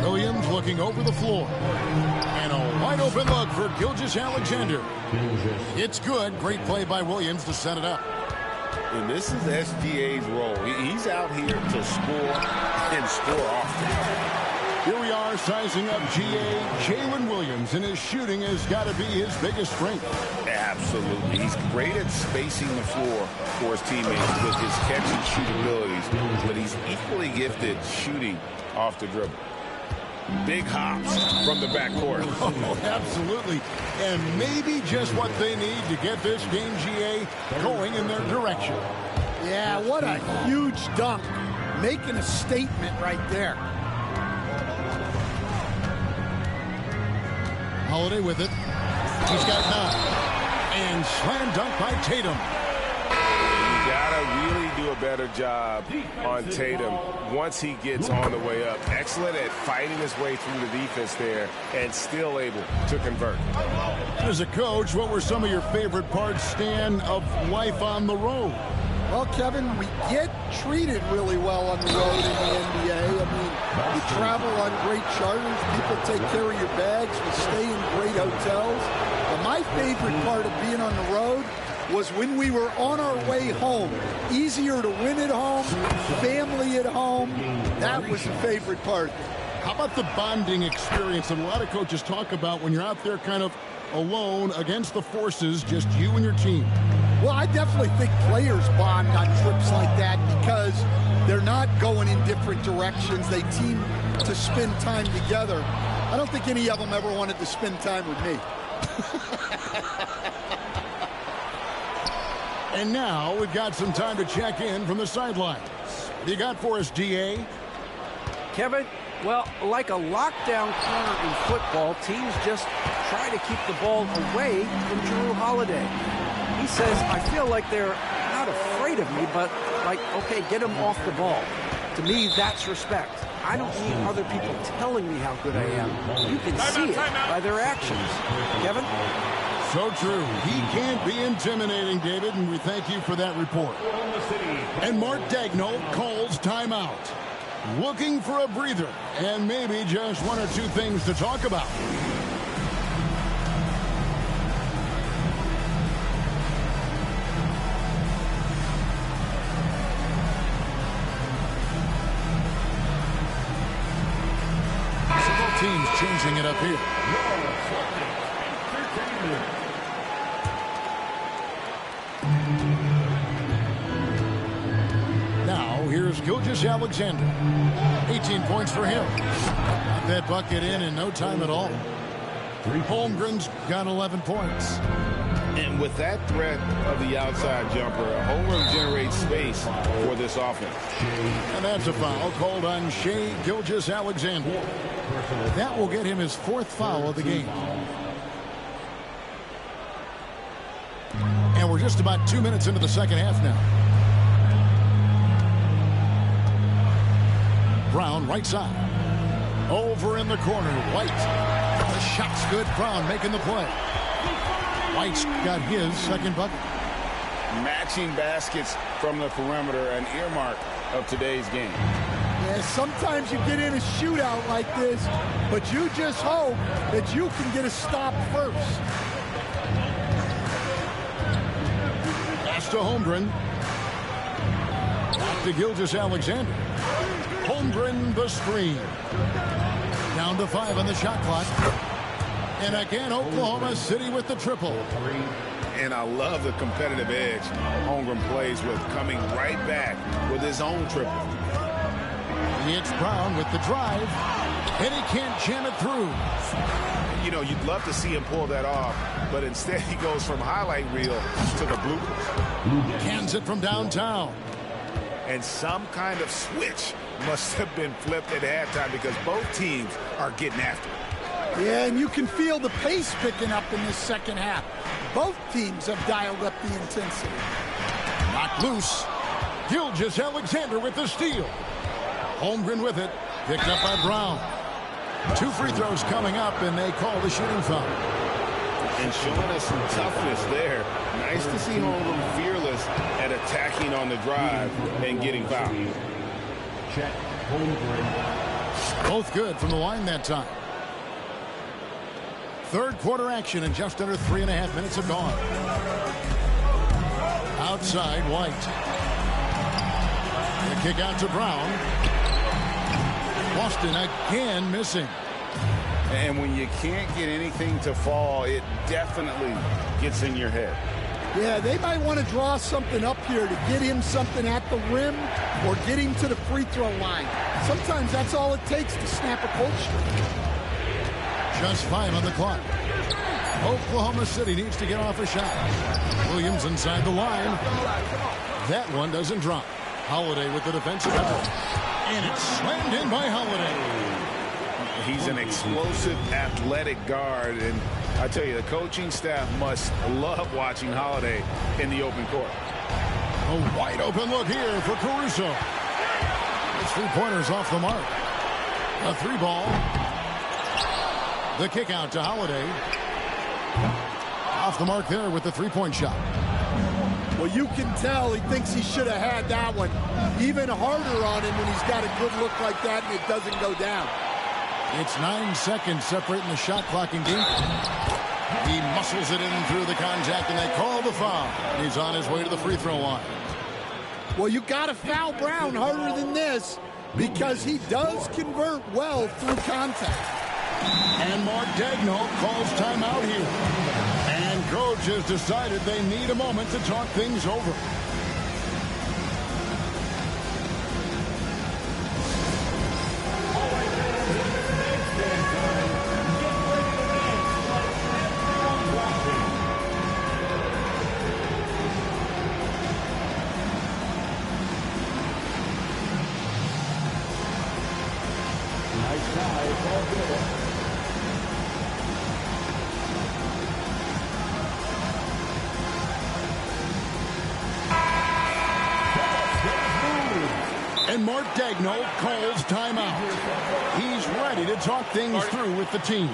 Williams looking over the floor. And a wide-open look for Gilgeous-Alexander. It's good. Great play by Williams to set it up. And this is SGA's role. He's out here to score and score often. Here we are sizing up GA. Jalen Williams, and his shooting has got to be his biggest strength. Absolutely. He's great at spacing the floor for his teammates with his catch and shoot abilities, but he's equally gifted shooting off the dribble. Big hops from the backcourt. Oh, absolutely. And maybe just what they need to get this game, GA, going in their direction. Yeah, what a huge dunk. Making a statement right there. Holiday with it. He's got 9. And slam dunk by Tatum. You gotta really do a better job on Tatum once he gets on the way up. Excellent at fighting his way through the defense there and still able to convert. As a coach, what were some of your favorite parts, Stan, of life on the road? Well, Kevin, we get treated really well on the road in the NBA. I mean, we travel on great charters. People take care of your bags. We stay in great hotels. But my favorite part of being on the road was when we were on our way home. Easier to win at home, family at home. That was the favorite part. How about the bonding experience that a lot of coaches talk about when you're out there kind of alone against the forces, just you and your team? Well, I definitely think players bond on trips like that because they're not going in different directions. They team to spend time together. I don't think any of them ever wanted to spend time with me. And now we've got some time to check in from the sidelines. What do you got for us, DA? Kevin, well, like a lockdown corner in football, teams just try to keep the ball away from Jrue Holiday. He says, I feel like they're not afraid of me, but like, okay, get him off the ball. To me, that's respect. I don't need other people telling me how good I am. You can see it by their actions. Kevin? So true. He can't be intimidating, David, and we thank you for that report. And Mark Daigneault calls timeout. Looking for a breather and maybe just one or two things to talk about. Several teams changing it up here. Here's Gilgeous-Alexander. 18 points for him. Got that bucket in no time at all. Holmgren's got 11 points. And with that threat of the outside jumper, Holmgren generates space for this offense. And that's a foul called on Shai Gilgeous-Alexander. That will get him his 4th foul of the game. And we're just about 2 minutes into the second half now. Brown right side. Over in the corner, White. The shot's good. Brown making the play. White's got his second bucket. Matching baskets from the perimeter, an earmark of today's game. Yeah, sometimes you get in a shootout like this, but you just hope that you can get a stop first. to Holmgren. Back to Gilgeous-Alexander. Holmgren the screen. Down to 5 on the shot clock. And again, Oklahoma City with the triple. And I love the competitive edge Holmgren plays with, coming right back with his own triple. It's Brown with the drive, and he can't jam it through. You know, you'd love to see him pull that off, but instead he goes from highlight reel to the bloopers. Cans it from downtown. And some kind of switch must have been flipped at halftime because both teams are getting after it. Yeah, and you can feel the pace picking up in this second half. Both teams have dialed up the intensity. Knocked loose. Gilgeous-Alexander with the steal. Holmgren with it. Picked up by Brown. 2 free throws coming up, and they call the shooting foul. And showing us some toughness there. Nice to see Holmgren fearless at attacking on the drive and getting fouled. Chet Holmgren. Both good from the line that time. Third quarter action, and just under 3.5 minutes have gone. Outside, White. The kick out to Brown. Boston again missing. And when you can't get anything to fall, it definitely gets in your head. Yeah, they might want to draw something up here to get him something at the rim or get him to the free throw line. Sometimes that's all it takes to snap a cold streak. Just 5 on the clock. Oklahoma City needs to get off a shot. Williams inside the line. That one doesn't drop. Holiday with the defensive effort. And it's slammed in by Holiday. He's an explosive, athletic guard, and I tell you, the coaching staff must love watching Holiday in the open court. A wide open look here for Caruso. His 3-pointers off the mark. A 3-ball. The kick out to Holiday. Off the mark there with the 3-point shot. Well, you can tell he thinks he should have had that one. Even harder on him when he's got a good look like that and it doesn't go down. It's 9 seconds separating the shot clock and game. He muscles it in through the contact, and they call the foul. He's on his way to the free throw line. Well, you got to foul Brown harder than this because he does convert well through contact. And Mark Daigneault calls timeout here. And coach has decided they need a moment to talk things over. And Mark Daigneault calls timeout. He's ready to talk things through with the team.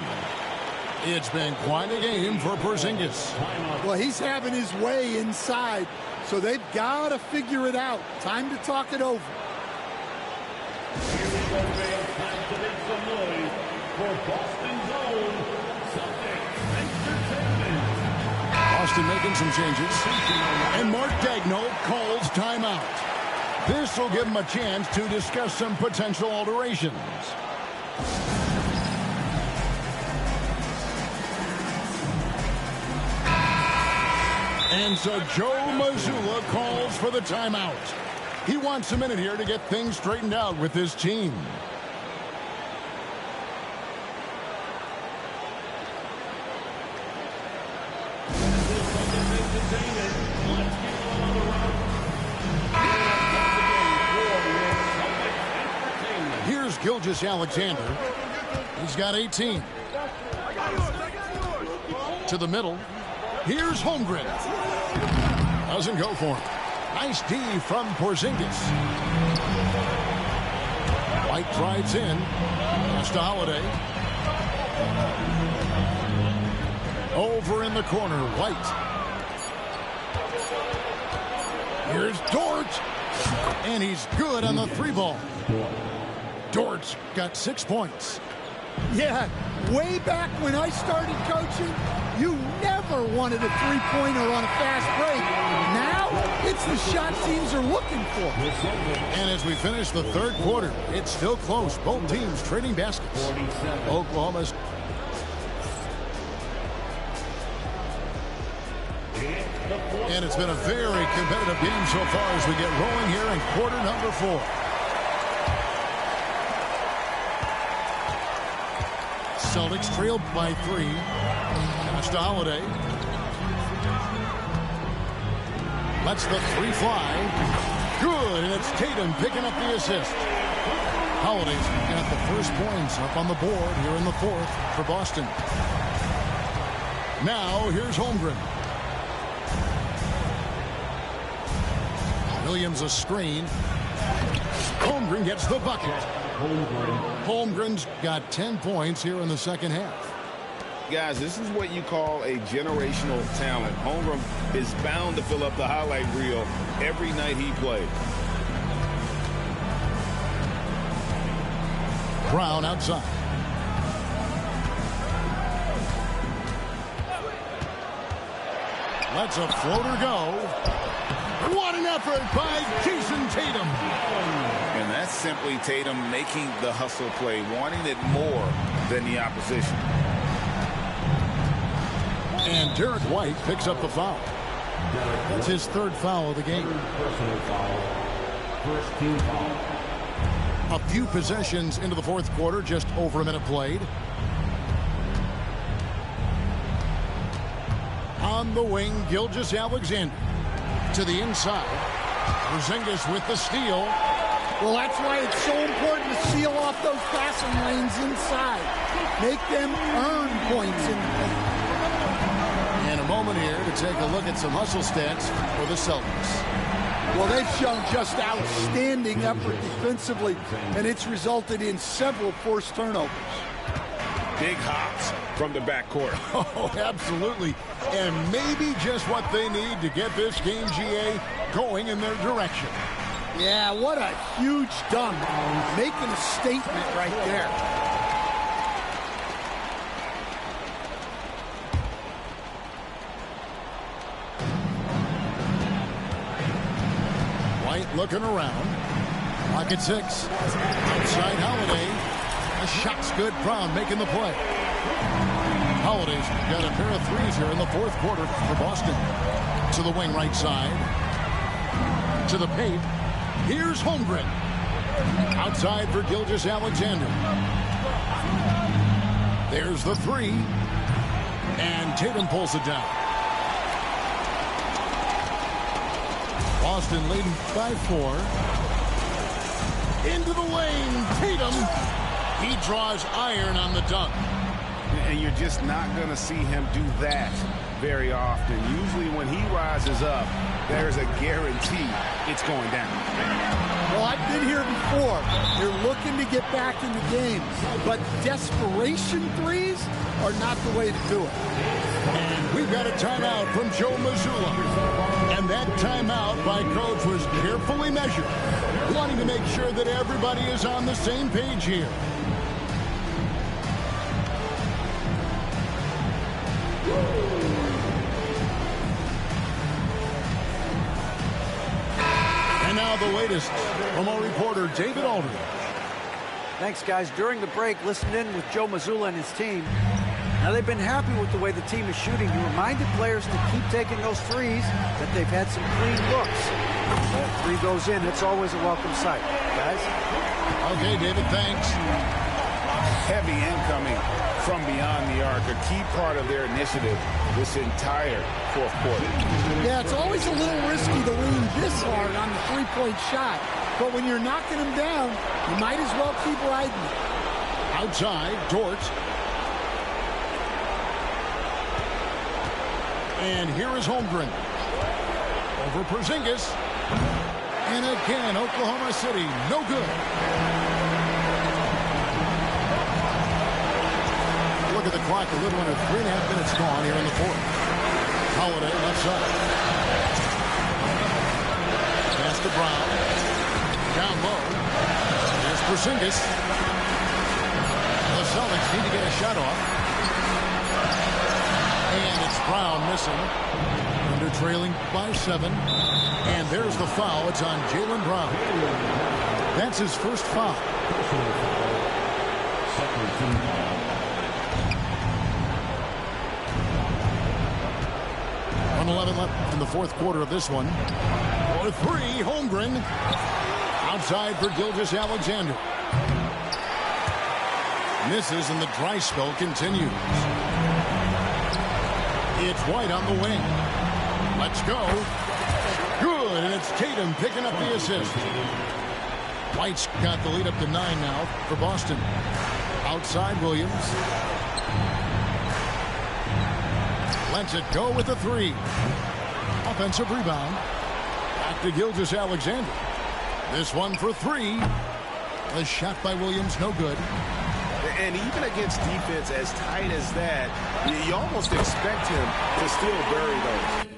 It's been quite a game for Porzingis. Well, he's having his way inside, so they've got to figure it out. Time to talk it over. Boston making some changes. And Mark Daigneault calls timeout. This will give him a chance to discuss some potential alterations. And so Joe Mazzulla calls for the timeout. He wants a minute here to get things straightened out with his team. Here's Gilgeous-Alexander. He's got 18. To the middle. Here's Holmgren. Doesn't go for him. Nice D from Porzingis. White drives in. Pass to Holiday. Over in the corner, White. Here's Dort. And he's good on the 3-ball. Dort's got 6 points. Yeah, way back when I started coaching, you never wanted a 3-pointer on a fast break. Now, It's the shot teams are looking for. And as we finish the third quarter, it's still close. Both teams trading baskets. Oklahoma's. And it's been a very competitive game so far as we get rolling here in quarter number 4. Celtics trailed by 3. Pass to Holiday. Lets the 3 fly. Good, and it's Tatum picking up the assist. Holiday's got the first points up on the board here in the 4th for Boston. Now here's Holmgren. Williams a screen. Holmgren gets the bucket. Holmgren's got 10 points here in the second half. Guys, this is what you call a generational talent. Holmgren is bound to fill up the highlight reel every night he plays. Brown outside. Lets a floater go. What an effort by Jason Tatum. And that's simply Tatum making the hustle play, wanting it more than the opposition. And Derek White picks up the foul. That's his 3rd foul of the game. Personal foul. First team foul. A few possessions into the 4th quarter, just over a minute played. On the wing, Gilgeous-Alexander. To the inside. Porzingis with the steal. Well, that's why it's so important to seal off those passing lanes inside. Make them earn points in the paint. And a moment here to take a look at some hustle stats for the Celtics. Well, they've shown just outstanding effort defensively, and it's resulted in several forced turnovers. Big hops from the backcourt. Oh, absolutely. And maybe just what they need to get this game, GA, going in their direction. Yeah, what a huge dunk. Making a statement right there. White looking around. Pocket 6. Outside Holiday. The shot's good. Brown making the play. Holiday's got a pair of threes here in the 4th quarter for Boston. To the wing right side. To the paint. Here's Holmgren. Outside for Gilgeous-Alexander. There's the 3. And Tatum pulls it down. Boston leading by 4. Into the lane. Tatum. He draws iron on the dunk. And you're just not going to see him do that very often. Usually when he rises up, there's a guarantee it's going down. Well, I've been here before. They're looking to get back in the game, but desperation threes are not the way to do it. And we've got a timeout from Joe Mazzulla. And that timeout by Coach was carefully measured, wanting to make sure that everybody is on the same page here. And now the latest from our reporter, David Aldridge. Thanks, guys. During the break, listened in with Joe Mazzulla and his team. Now, they've been happy with the way the team is shooting. He reminded players to keep taking those threes, that they've had some clean looks. That 3 goes in, it's always a welcome sight. Guys? Okay, David, thanks. Heavy incoming from beyond the arc, a key part of their initiative this entire 4th quarter. Yeah, it's always a little risky to lean this hard on the three-point shot. But when you're knocking them down, you might as well keep riding it. Outside, Dort. And here is Holmgren. Over Porzingis. And again, Oklahoma City, no good. Look at the clock, a little under 3.5 minutes gone here in the 4th. Holiday left side. Pass to Brown. Down low. Here's Porzingis. The Celtics need to get a shot off. And it's Brown missing. Under trailing by 7. And there's the foul. It's on Jaylen Brown. That's his first foul. Second team foul. 1:11 left in the fourth quarter of this one. For three, Holmgren. Outside for Gilgeous-Alexander. Misses and the dry spell continues. It's White on the wing. Let's go. Good, and it's Tatum picking up the assist. White's got the lead up to 9 now for Boston. Outside Williams. Lets it go with the 3. Offensive rebound. Back to Gilgeous-Alexander. This one for 3. The shot by Williams, no good. And even against defense as tight as that, you almost expect him to still bury those.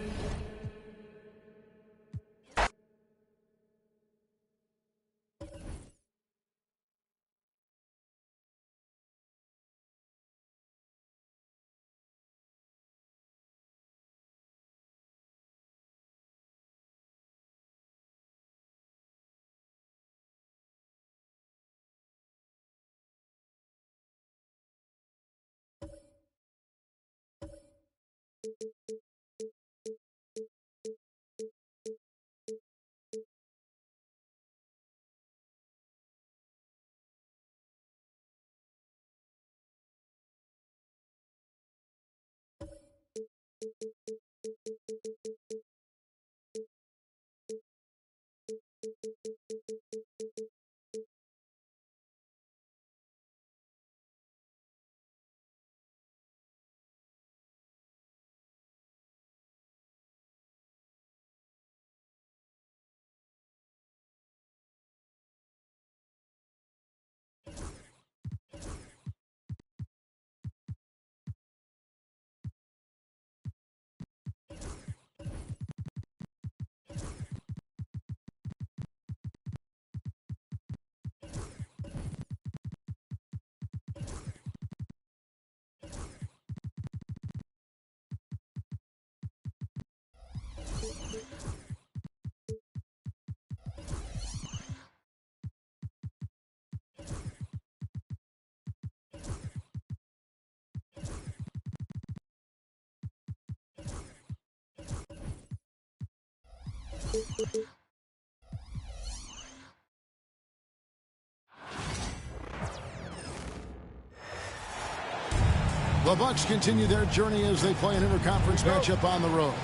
The Bucks continue their journey as they play an interconference matchup on the road.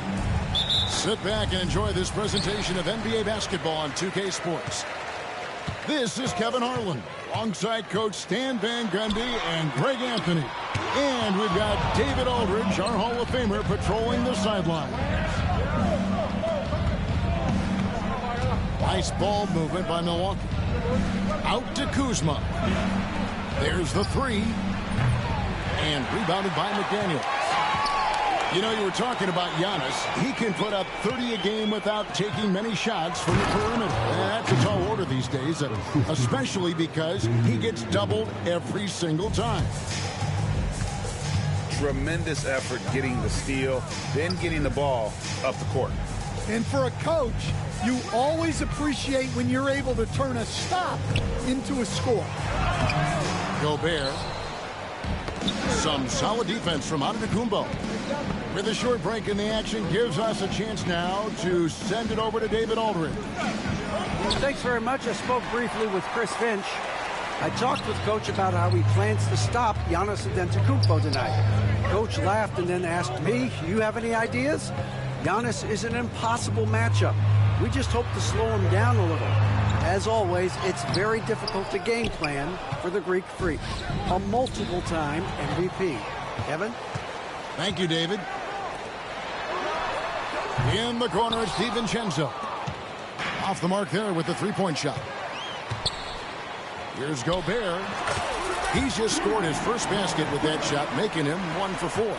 Sit back and enjoy this presentation of NBA basketball on 2K Sports. This is Kevin Harlan, alongside Coach Stan Van Gundy and Greg Anthony. And we've got David Aldridge, our Hall of Famer, patrolling the sideline. Nice ball movement by Milwaukee. Out to Kuzma. There's the 3. And rebounded by McDaniels. You know, you were talking about Giannis. He can put up 30 a game without taking many shots from the perimeter. That's a tall order these days, especially because he gets doubled every single time. Tremendous effort getting the steal, then getting the ball up the court. And for a coach, you always appreciate when you're able to turn a stop into a score. Gobert. Some solid defense from Antetokounmpo. With a short break in the action, gives us a chance now to send it over to David Aldridge. Thanks very much. I spoke briefly with Chris Finch. I talked with Coach about how he plans to stop Giannis Antetokounmpo tonight. Coach laughed and then asked me, "You have any ideas?" Giannis is an impossible matchup. We just hope to slow him down a little. As always, it's very difficult to game plan for the Greek Freak, a multiple-time MVP. Kevin? Thank you, David. In the corner, it's DiVincenzo. Off the mark there with the three-point shot. Here's Gobert. He's just scored his first basket with that shot, making him 1 for 4.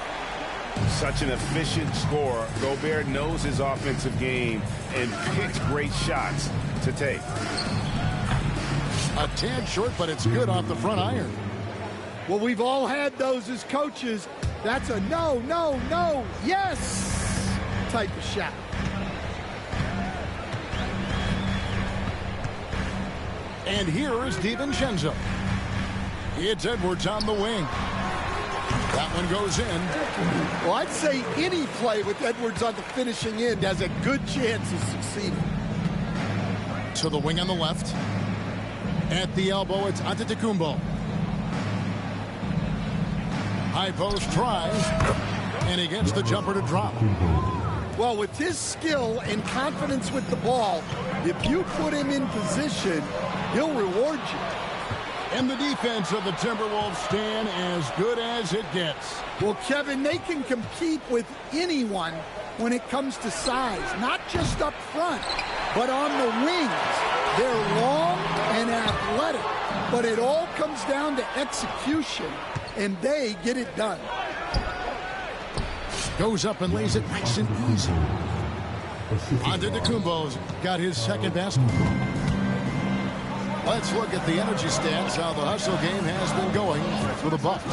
Such an efficient scorer. Gobert knows his offensive game and picks great shots to take. A tad short, but it's good off the front iron. Well, we've all had those as coaches. That's a no, yes type of shot. And here is DiVincenzo. It's Edwards on the wing. That one goes in. Well, I'd say any play with Edwards on the finishing end has a good chance of succeeding. To the wing on the left. At the elbow, it's Antetokounmpo. High post tries, and he gets the jumper to drop. Well, with his skill and confidence with the ball, if you put him in position, he'll reward you. And the defense of the Timberwolves stand as good as it gets. Well, Kevin, they can compete with anyone when it comes to size, not just up front, but on the wings. They're long and athletic, but it all comes down to execution, and they get it done. Goes up and lays it nice and easy. Antetokounmpo's got his second basket. Let's look at the energy stats, how the hustle game has been going for the Bucks.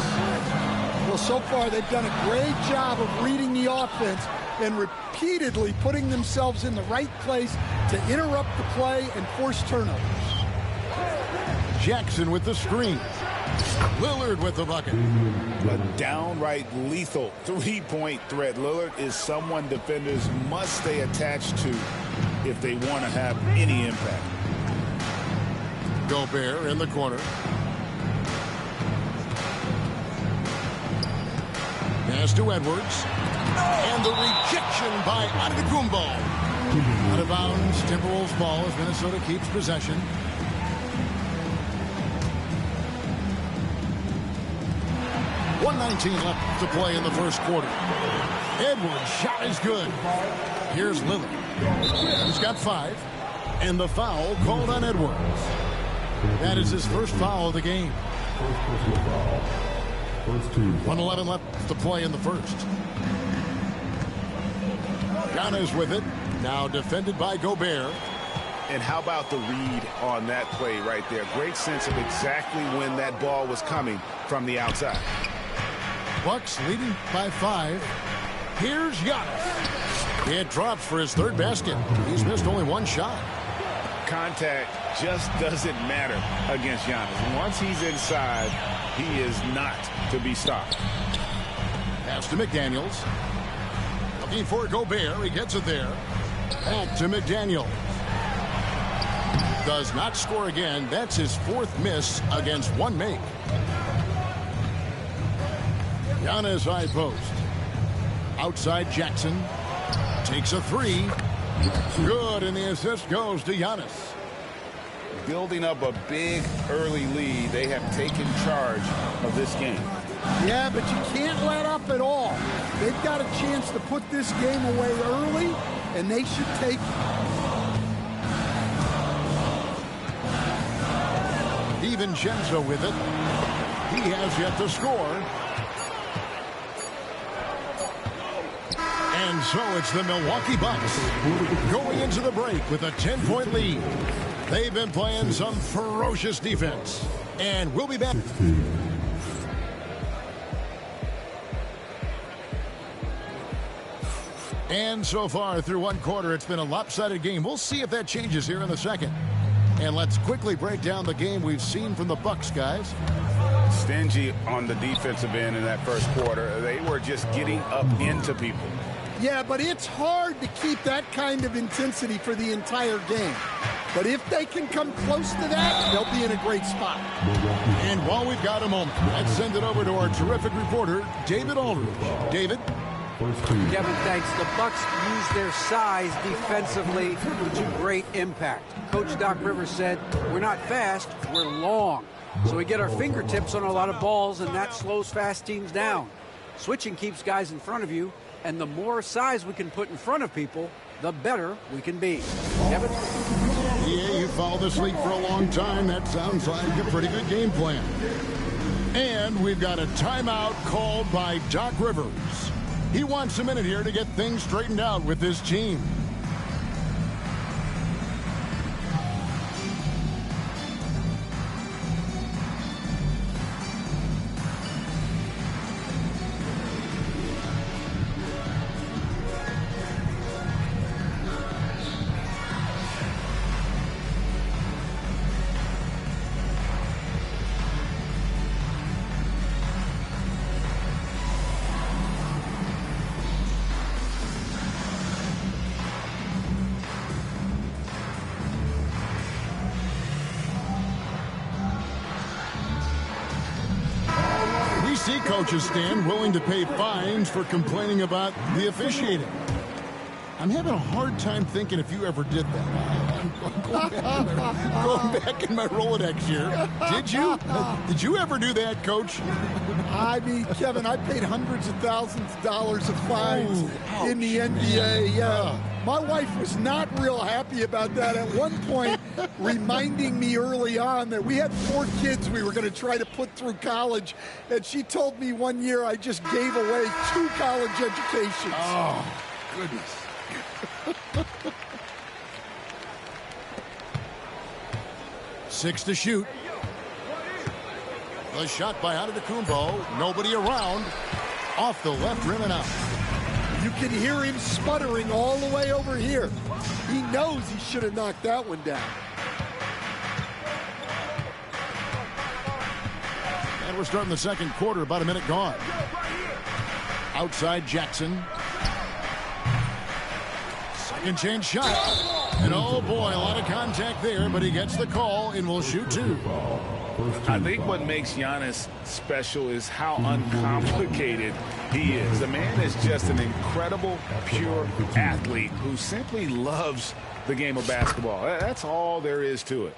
Well, so far they've done a great job of reading the offense and repeatedly putting themselves in the right place to interrupt the play and force turnovers. Jackson with the screen. Lillard with the bucket. A downright lethal three-point threat. Lillard is someone defenders must stay attached to if they want to have any impact. Gobert in the corner. Pass to Edwards. And the rejection by Antetokounmpo. Out of bounds, Timberwolves ball as Minnesota keeps possession. .119 left to play in the first quarter. Edwards' shot is good. Here's Lillard. He's got 5. And the foul called on Edwards. That is his first foul of the game. 1:11 left to play in the first. Giannis with it. Now defended by Gobert. And how about the read on that play right there? Great sense of exactly when that ball was coming from the outside. Bucks leading by 5. Here's Giannis. It drops for his third basket. He's missed only one shot. Contact just doesn't matter against Giannis. Once he's inside, he is not to be stopped. Pass to McDaniels. Looking for Gobert. He gets it there. Back to McDaniels. Does not score again. That's his 4th miss against 1 make. Giannis high post. Outside Jackson. Takes a 3. Good, and the assist goes to Giannis. Building up a big early lead. They have taken charge of this game. Yeah, but you can't let up at all. They've got a chance to put this game away early, and they should take it. DiVincenzo with it. He has yet to score. And so it's the Milwaukee Bucks going into the break with a 10-point lead. They've been playing some ferocious defense. And we'll be back. And so far through one quarter, it's been a lopsided game. We'll see if that changes here in the second. And let's quickly break down the game we've seen from the Bucks, guys. Stingy on the defensive end in that first quarter. They were just getting up into people. Yeah, but it's hard to keep that kind of intensity for the entire game. But if they can come close to that, they'll be in a great spot. And while we've got a moment, let's send it over to our terrific reporter, David Aldridge. David? Kevin, thanks. The Bucks use their size defensively to great impact. Coach Doc Rivers said, we're not fast, we're long. So we get our fingertips on a lot of balls, and that slows fast teams down. Switching keeps guys in front of you, and the more size we can put in front of people, the better we can be. Kevin? Yeah, you followed this league for a long time. That sounds like a pretty good game plan. And we've got a timeout called by Doc Rivers. He wants a minute here to get things straightened out with this team. see coaches, Stan, willing to pay fines for complaining about the officiating. I'm having a hard time thinking if you ever did that. I'm going back in my Rolodex here. Did you? Did you ever do that, Coach? I mean, Kevin, I paid hundreds of thousands of dollars of fines in the NBA. Yeah. My wife was not real happy about that at one point, reminding me early on that we had 4 kids we were going to try to put through college, and she told me one year I just gave away 2 college educations. Oh, goodness. 6 to shoot. The shot by Antetokounmpo. Nobody around. Off the left rim and out. You can hear him sputtering all the way over here. He knows he should have knocked that one down. And we're starting the second quarter, about a minute gone. Outside Jackson. Second chance shot. And oh boy, a lot of contact there, but he gets the call and will shoot 2. I think what makes Giannis special is how uncomplicated he is. The man is just an incredible, pure athlete who simply loves the game of basketball. That's all there is to it.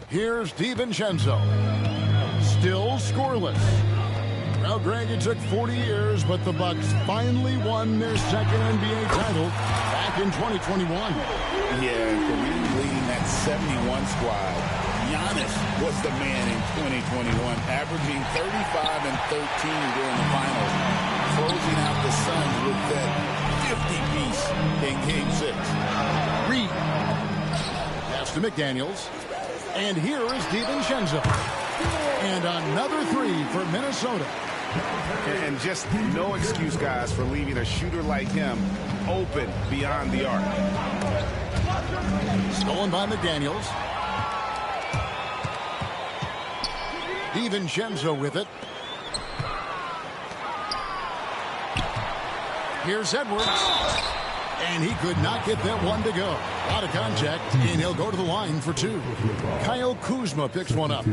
Here's DiVincenzo. Still scoreless. Well, Greg, it took 40 years, but the Bucks finally won their second NBA title back in 2021. Yeah, Kareem leading that 71 squad. Giannis was the man in 2021, averaging 35 and 13 during the finals, closing out the Suns with that 50-piece in Game 6. Reed. Pass to McDaniels. And here is DiVincenzo. And another 3 for Minnesota. And just no excuse, guys, for leaving a shooter like him open beyond the arc. Stolen by McDaniels. DiVincenzo with it. Here's Edwards. And he could not get that one to go. A lot of contact, and he'll go to the line for 2. Kyle Kuzma picks one up.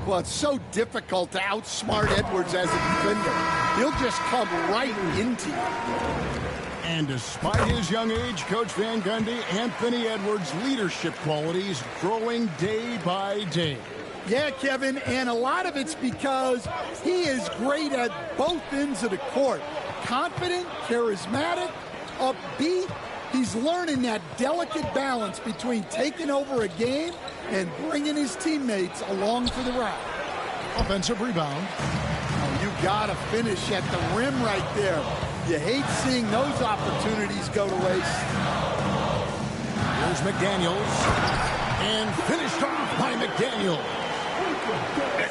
Well, it's so difficult to outsmart Edwards as a defender. He'll just come right into you. And despite his young age, Coach Van Gundy, Anthony Edwards' leadership qualities growing day by day. Yeah, Kevin, and a lot of it's because he is great at both ends of the court. Confident, charismatic, upbeat. He's learning that delicate balance between taking over a game and bringing his teammates along for the ride. Offensive rebound. Oh, you gotta finish at the rim right there. You hate seeing those opportunities go to waste. Here's McDaniels. And finished off by McDaniels.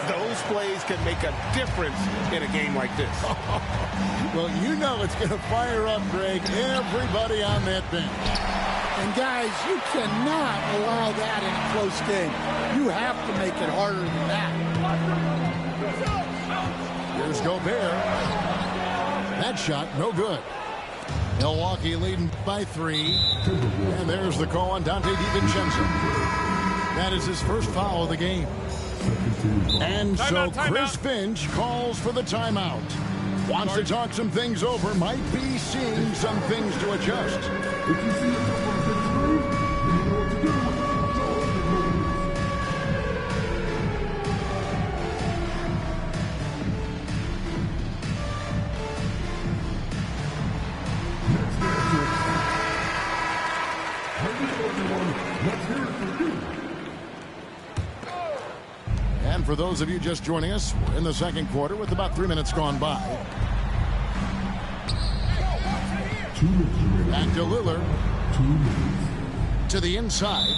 Those plays can make a difference in a game like this. Well, you know it's going to fire up, Greg, everybody on that bench. And guys, you cannot allow that in a close game. You have to make it harder than that. Here's Gobert. That shot, no good. Milwaukee leading by 3. And there's the call on Dante DiVincenzo. That is his first foul of the game. And so Chris Finch calls for the timeout. Wants to talk some things over, might be seeing some things to adjust. If you see a couple of things move, you know what to do. And for those of you just joining us, we're in the second quarter with about 3 minutes gone by. Back to Lillard. To the inside.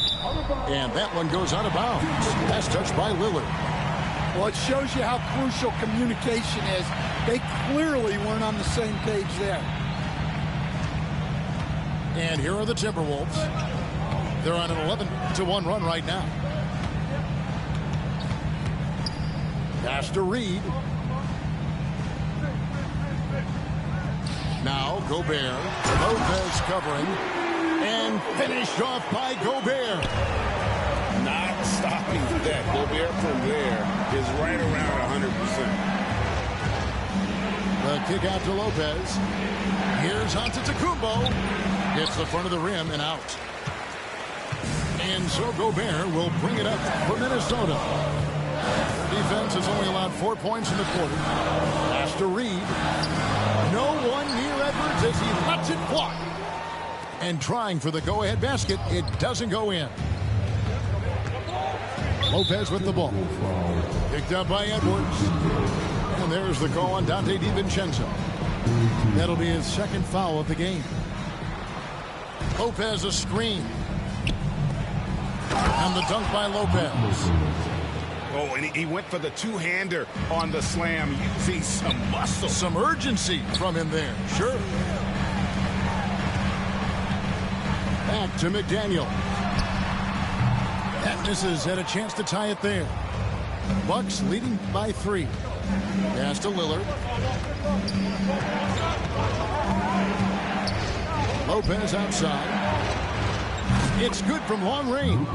And that one goes out of bounds. Pass touched by Lillard. Well, it shows you how crucial communication is. They clearly weren't on the same page there. And here are the Timberwolves. They're on an 11-1 run right now. Pass to Reed. Now Gobert. Lopez covering. And finished off by Gobert. Not stopping that. Gobert from there is right around 100%. The kick out to Lopez. Here's Antetokounmpo. Gets the front of the rim and out. And so Gobert will bring it up for Minnesota. Defense has only allowed 4 points in the quarter. Pass to Reed. No one near Edwards as he lets it fly. And trying for the go-ahead basket, it doesn't go in. Lopez with the ball. Picked up by Edwards. And there's the call on Dante DiVincenzo. That'll be his second foul of the game. Lopez a screen. And the dunk by Lopez. Oh, and he went for the two-hander on the slam, using some muscle. Some urgency from him there. Sure. Back to McDaniel. That misses, had a chance to tie it there. Bucks leading by 3. Pass to Lillard. Lopez outside. It's good from long range.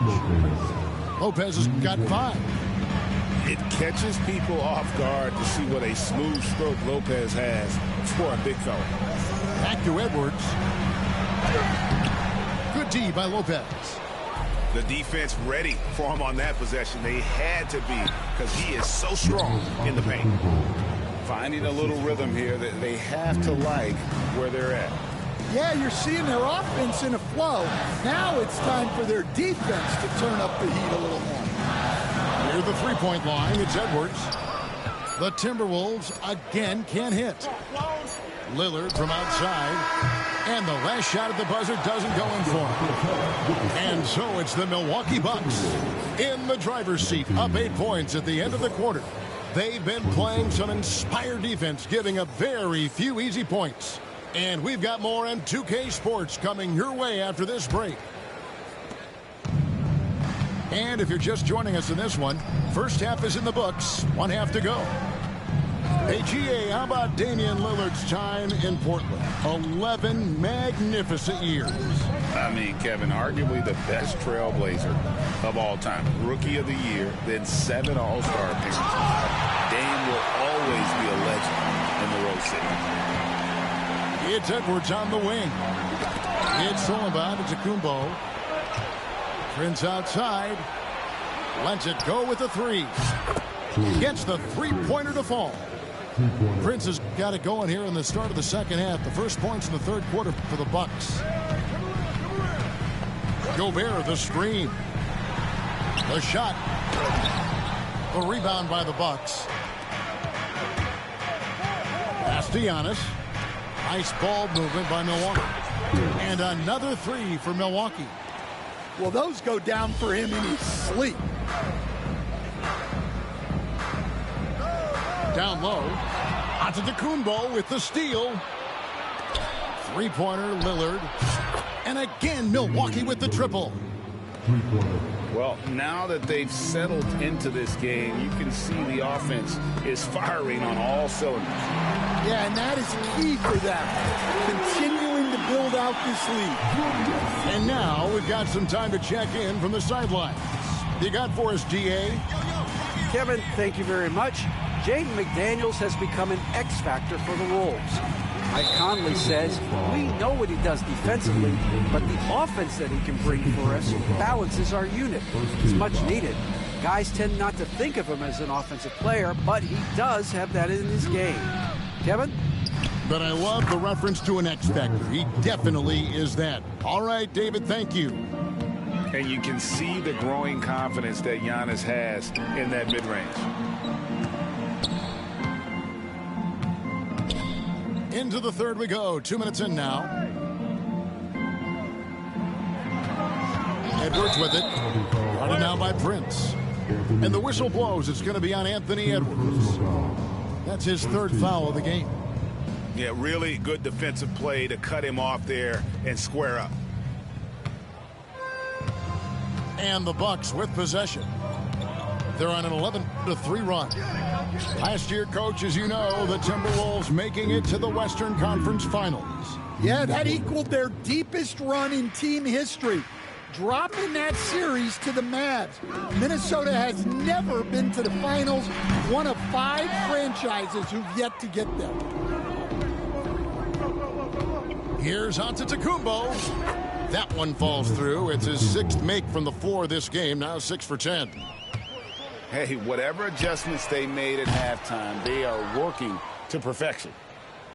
Lopez has got 5. It catches people off guard to see what a smooth stroke Lopez has for a big fella. Back to Edwards. Good D by Lopez. The defense ready for him on that possession. They had to be, because he is so strong in the paint. Finding a little rhythm here that they have to like where they're at. Yeah, you're seeing their offense in a flow. Now it's time for their defense to turn up the heat a little more. Near the three-point line, it's Edwards. The Timberwolves again can't hit. Lillard from outside. And the last shot at the buzzer doesn't go in for him. And so it's the Milwaukee Bucks in the driver's seat, up 8 points at the end of the quarter. They've been playing some inspired defense, giving up very few easy points. And we've got more M2K Sports coming your way after this break. And if you're just joining us in this one, first half is in the books, 1 half to go. Hey, GA, how about Damian Lillard's time in Portland? 11 magnificent years. I mean, Kevin, arguably the best trailblazer of all time. Rookie of the year, then 7 All-Star appearances. Dame will always be a legend in the Rose City. It's Edwards on the wing. It's all about Antetokounmpo. Prince outside. Lets it go with the 3. Gets the three-pointer to fall. Prince has got it going here in the start of the second half. The first points in the third quarter for the Bucks. Gobert, the screen. The shot. The rebound by the Bucks. Pass to Giannis. Nice ball movement by Milwaukee. And another 3 for Milwaukee. Well, those go down for him in his sleep. Down low. Antetokounmpo with the steal. Three-pointer, Lillard. And again, Milwaukee with the triple. Well, now that they've settled into this game, you can see the offense is firing on all cylinders. Yeah, and that is key for them. Continuing to build out this lead. And now we've got some time to check in from the sidelines. You got for us, GA? Kevin, thank you very much. Jaden McDaniels has become an X factor for the Wolves. Mike Conley says, we know what he does defensively, but the offense that he can bring for us balances our unit. It's much needed. Guys tend not to think of him as an offensive player, but he does have that in his game. Kevin? But I love the reference to an X factor. He definitely is that. All right, David, thank you. And you can see the growing confidence that Giannis has in that mid-range. Into the third we go. 2 minutes in now. Edwards with it. Guarded now by Prince. And the whistle blows. It's going to be on Anthony Edwards. That's his third foul of the game. Yeah, really good defensive play to cut him off there and square up. And the Bucks with possession. They're on an 11-3 run. Last year, Coach, as you know, the Timberwolves making it to the Western Conference Finals. Yeah, that equaled their deepest run in team history. dropping that series to the Mavs. Minnesota has never been to the finals, one of 5 franchises who've yet to get there. Here's Antetokounmpo. That one falls through. It's his 6th make from the floor this game, now 6 for 10. Hey, whatever adjustments they made at halftime, they are working to perfection.